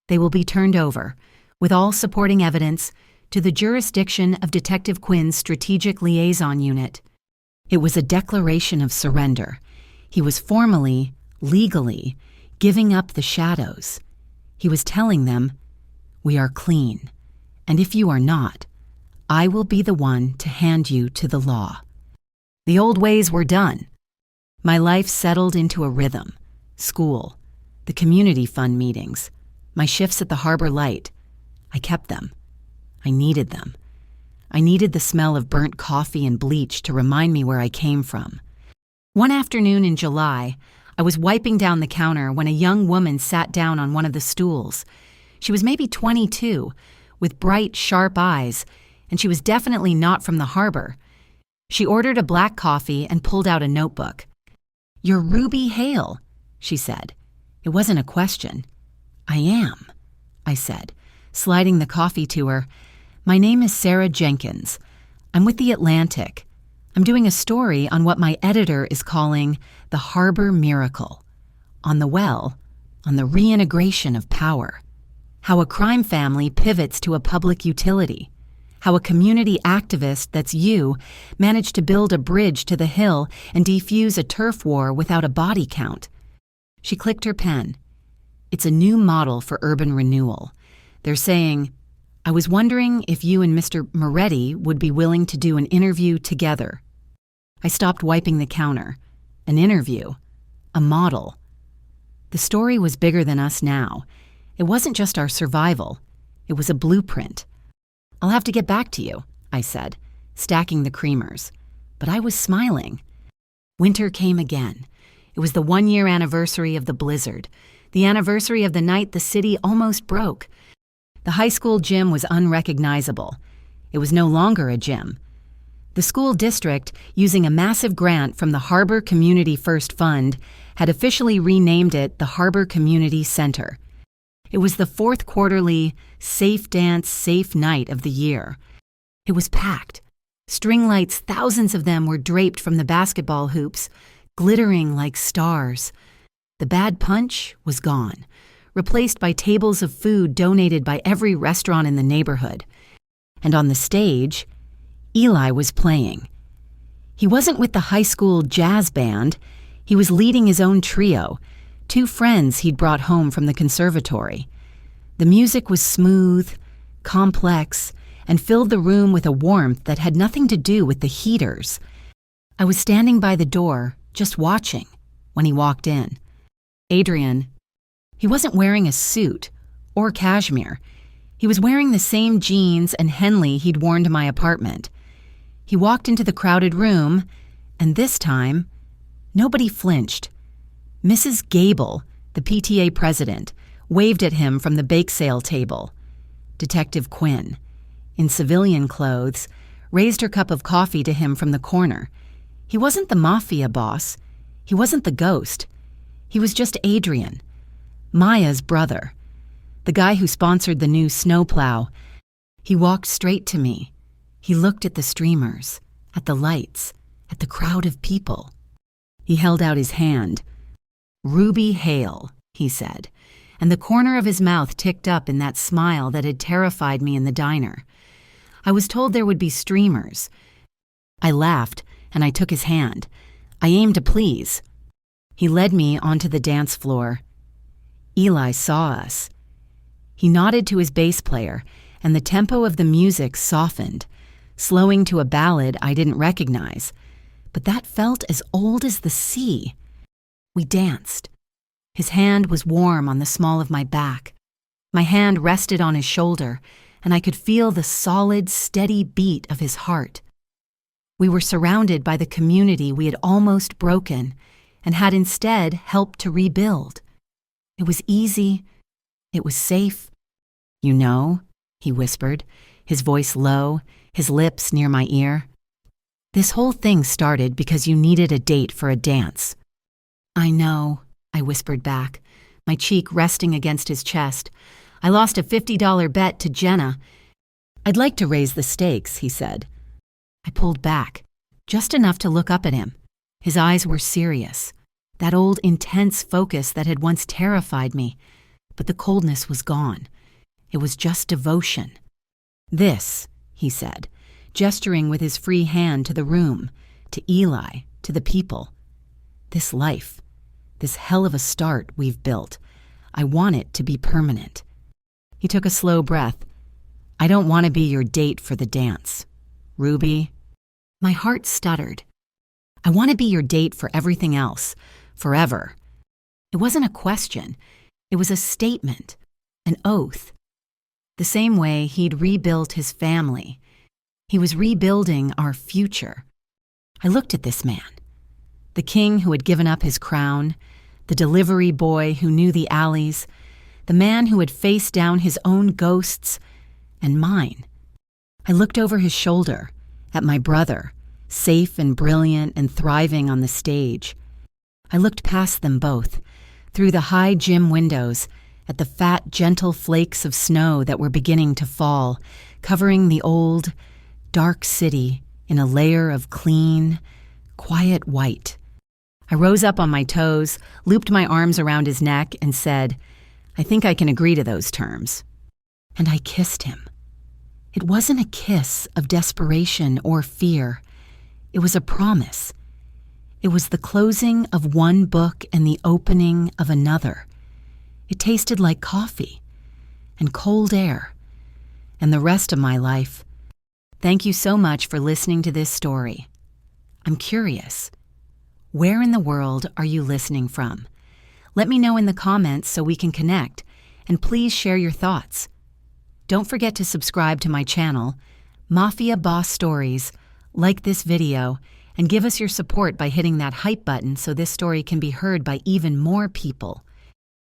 They will be turned over, with all supporting evidence, to the jurisdiction of Detective Quinn's Strategic Liaison Unit. It was a declaration of surrender. He was formally, legally, giving up the shadows. He was telling them, "We are clean, and if you are not, I will be the one to hand you to the law." The old ways were done. My life settled into a rhythm. School, the community fund meetings, my shifts at the Harbor Light. I kept them. I needed them. I needed the smell of burnt coffee and bleach to remind me where I came from. One afternoon in July, I was wiping down the counter when a young woman sat down on one of the stools. She was maybe 22, with bright, sharp eyes, and she was definitely not from the harbor. She ordered a black coffee and pulled out a notebook. "You're Ruby Hale," she said. It wasn't a question. "I am," I said, sliding the coffee to her. "My name is Sarah Jenkins. I'm with The Atlantic. I'm doing a story on what my editor is calling the Harbor Miracle. On the reintegration of power. How a crime family pivots to a public utility. How a community activist that's you managed to build a bridge to the hill and defuse a turf war without a body count." She clicked her pen. "It's a new model for urban renewal. They're saying, I was wondering if you and Mr. Moretti would be willing to do an interview together." I stopped wiping the counter. An interview. A model. The story was bigger than us now. It wasn't just our survival. It was a blueprint. "I'll have to get back to you," I said, stacking the creamers. But I was smiling. Winter came again. It was the 1-year anniversary of the blizzard, the anniversary of the night the city almost broke. The high school gym was unrecognizable. It was no longer a gym. The school district, using a massive grant from the Harbor Community First Fund, had officially renamed it the Harbor Community Center. It was the 4th quarterly Safe Dance, Safe Night of the year. It was packed. String lights, thousands of them, were draped from the basketball hoops, glittering like stars. The bad punch was gone, replaced by tables of food donated by every restaurant in the neighborhood. And on the stage, Eli was playing. He wasn't with the high school jazz band. He was leading his own trio, 2 friends he'd brought home from the conservatory. The music was smooth, complex, and filled the room with a warmth that had nothing to do with the heaters. I was standing by the door, just watching, when he walked in. Adrian. He wasn't wearing a suit or cashmere. He was wearing the same jeans and Henley he'd worn to my apartment. He walked into the crowded room, and this time, nobody flinched. Mrs. Gable, the PTA president, waved at him from the bake sale table. Detective Quinn, in civilian clothes, raised her cup of coffee to him from the corner. He wasn't the mafia boss. He wasn't the ghost. He was just Adrian, Maya's brother, the guy who sponsored the new snowplow. He walked straight to me. He looked at the streamers, at the lights, at the crowd of people. He held out his hand. "Ruby Hale," he said, and the corner of his mouth ticked up in that smile that had terrified me in the diner. I was told there would be streamers. I laughed, and I took his hand. I aimed to please. He led me onto the dance floor. Eli saw us. He nodded to his bass player, and the tempo of the music softened, slowing to a ballad I didn't recognize, but that felt as old as the sea. We danced. His hand was warm on the small of my back. My hand rested on his shoulder, and I could feel the solid, steady beat of his heart. We were surrounded by the community we had almost broken and had instead helped to rebuild. It was easy. It was safe. "You know," he whispered, his voice low, his lips near my ear. "This whole thing started because you needed a date for a dance." "I know," I whispered back, my cheek resting against his chest. "I lost a $50 bet to Jenna." "I'd like to raise the stakes," he said. I pulled back, just enough to look up at him. His eyes were serious, that old intense focus that had once terrified me, but the coldness was gone. It was just devotion. "This," he said, gesturing with his free hand to the room, to Eli, to the people. "This life, this hell of a start we've built, I want it to be permanent." He took a slow breath. "I don't want to be your date for the dance. Ruby." My heart stuttered. "I want to be your date for everything else, forever." It wasn't a question. It was a statement, an oath. The same way he'd rebuilt his family. He was rebuilding our future. I looked at this man, the king who had given up his crown, the delivery boy who knew the alleys, the man who had faced down his own ghosts and mine. I looked over his shoulder at my brother, safe and brilliant and thriving on the stage. I looked past them both, through the high gym windows, at the fat, gentle flakes of snow that were beginning to fall, covering the old, dark city in a layer of clean, quiet white. I rose up on my toes, looped my arms around his neck, and said, "I think I can agree to those terms." And I kissed him. It wasn't a kiss of desperation or fear. It was a promise. It was the closing of one book and the opening of another. It tasted like coffee and cold air and the rest of my life. Thank you so much for listening to this story. I'm curious. Where in the world are you listening from? Let me know in the comments so we can connect, and please share your thoughts. Don't forget to subscribe to my channel, Mafia Boss Stories, like this video, and give us your support by hitting that hype button so this story can be heard by even more people.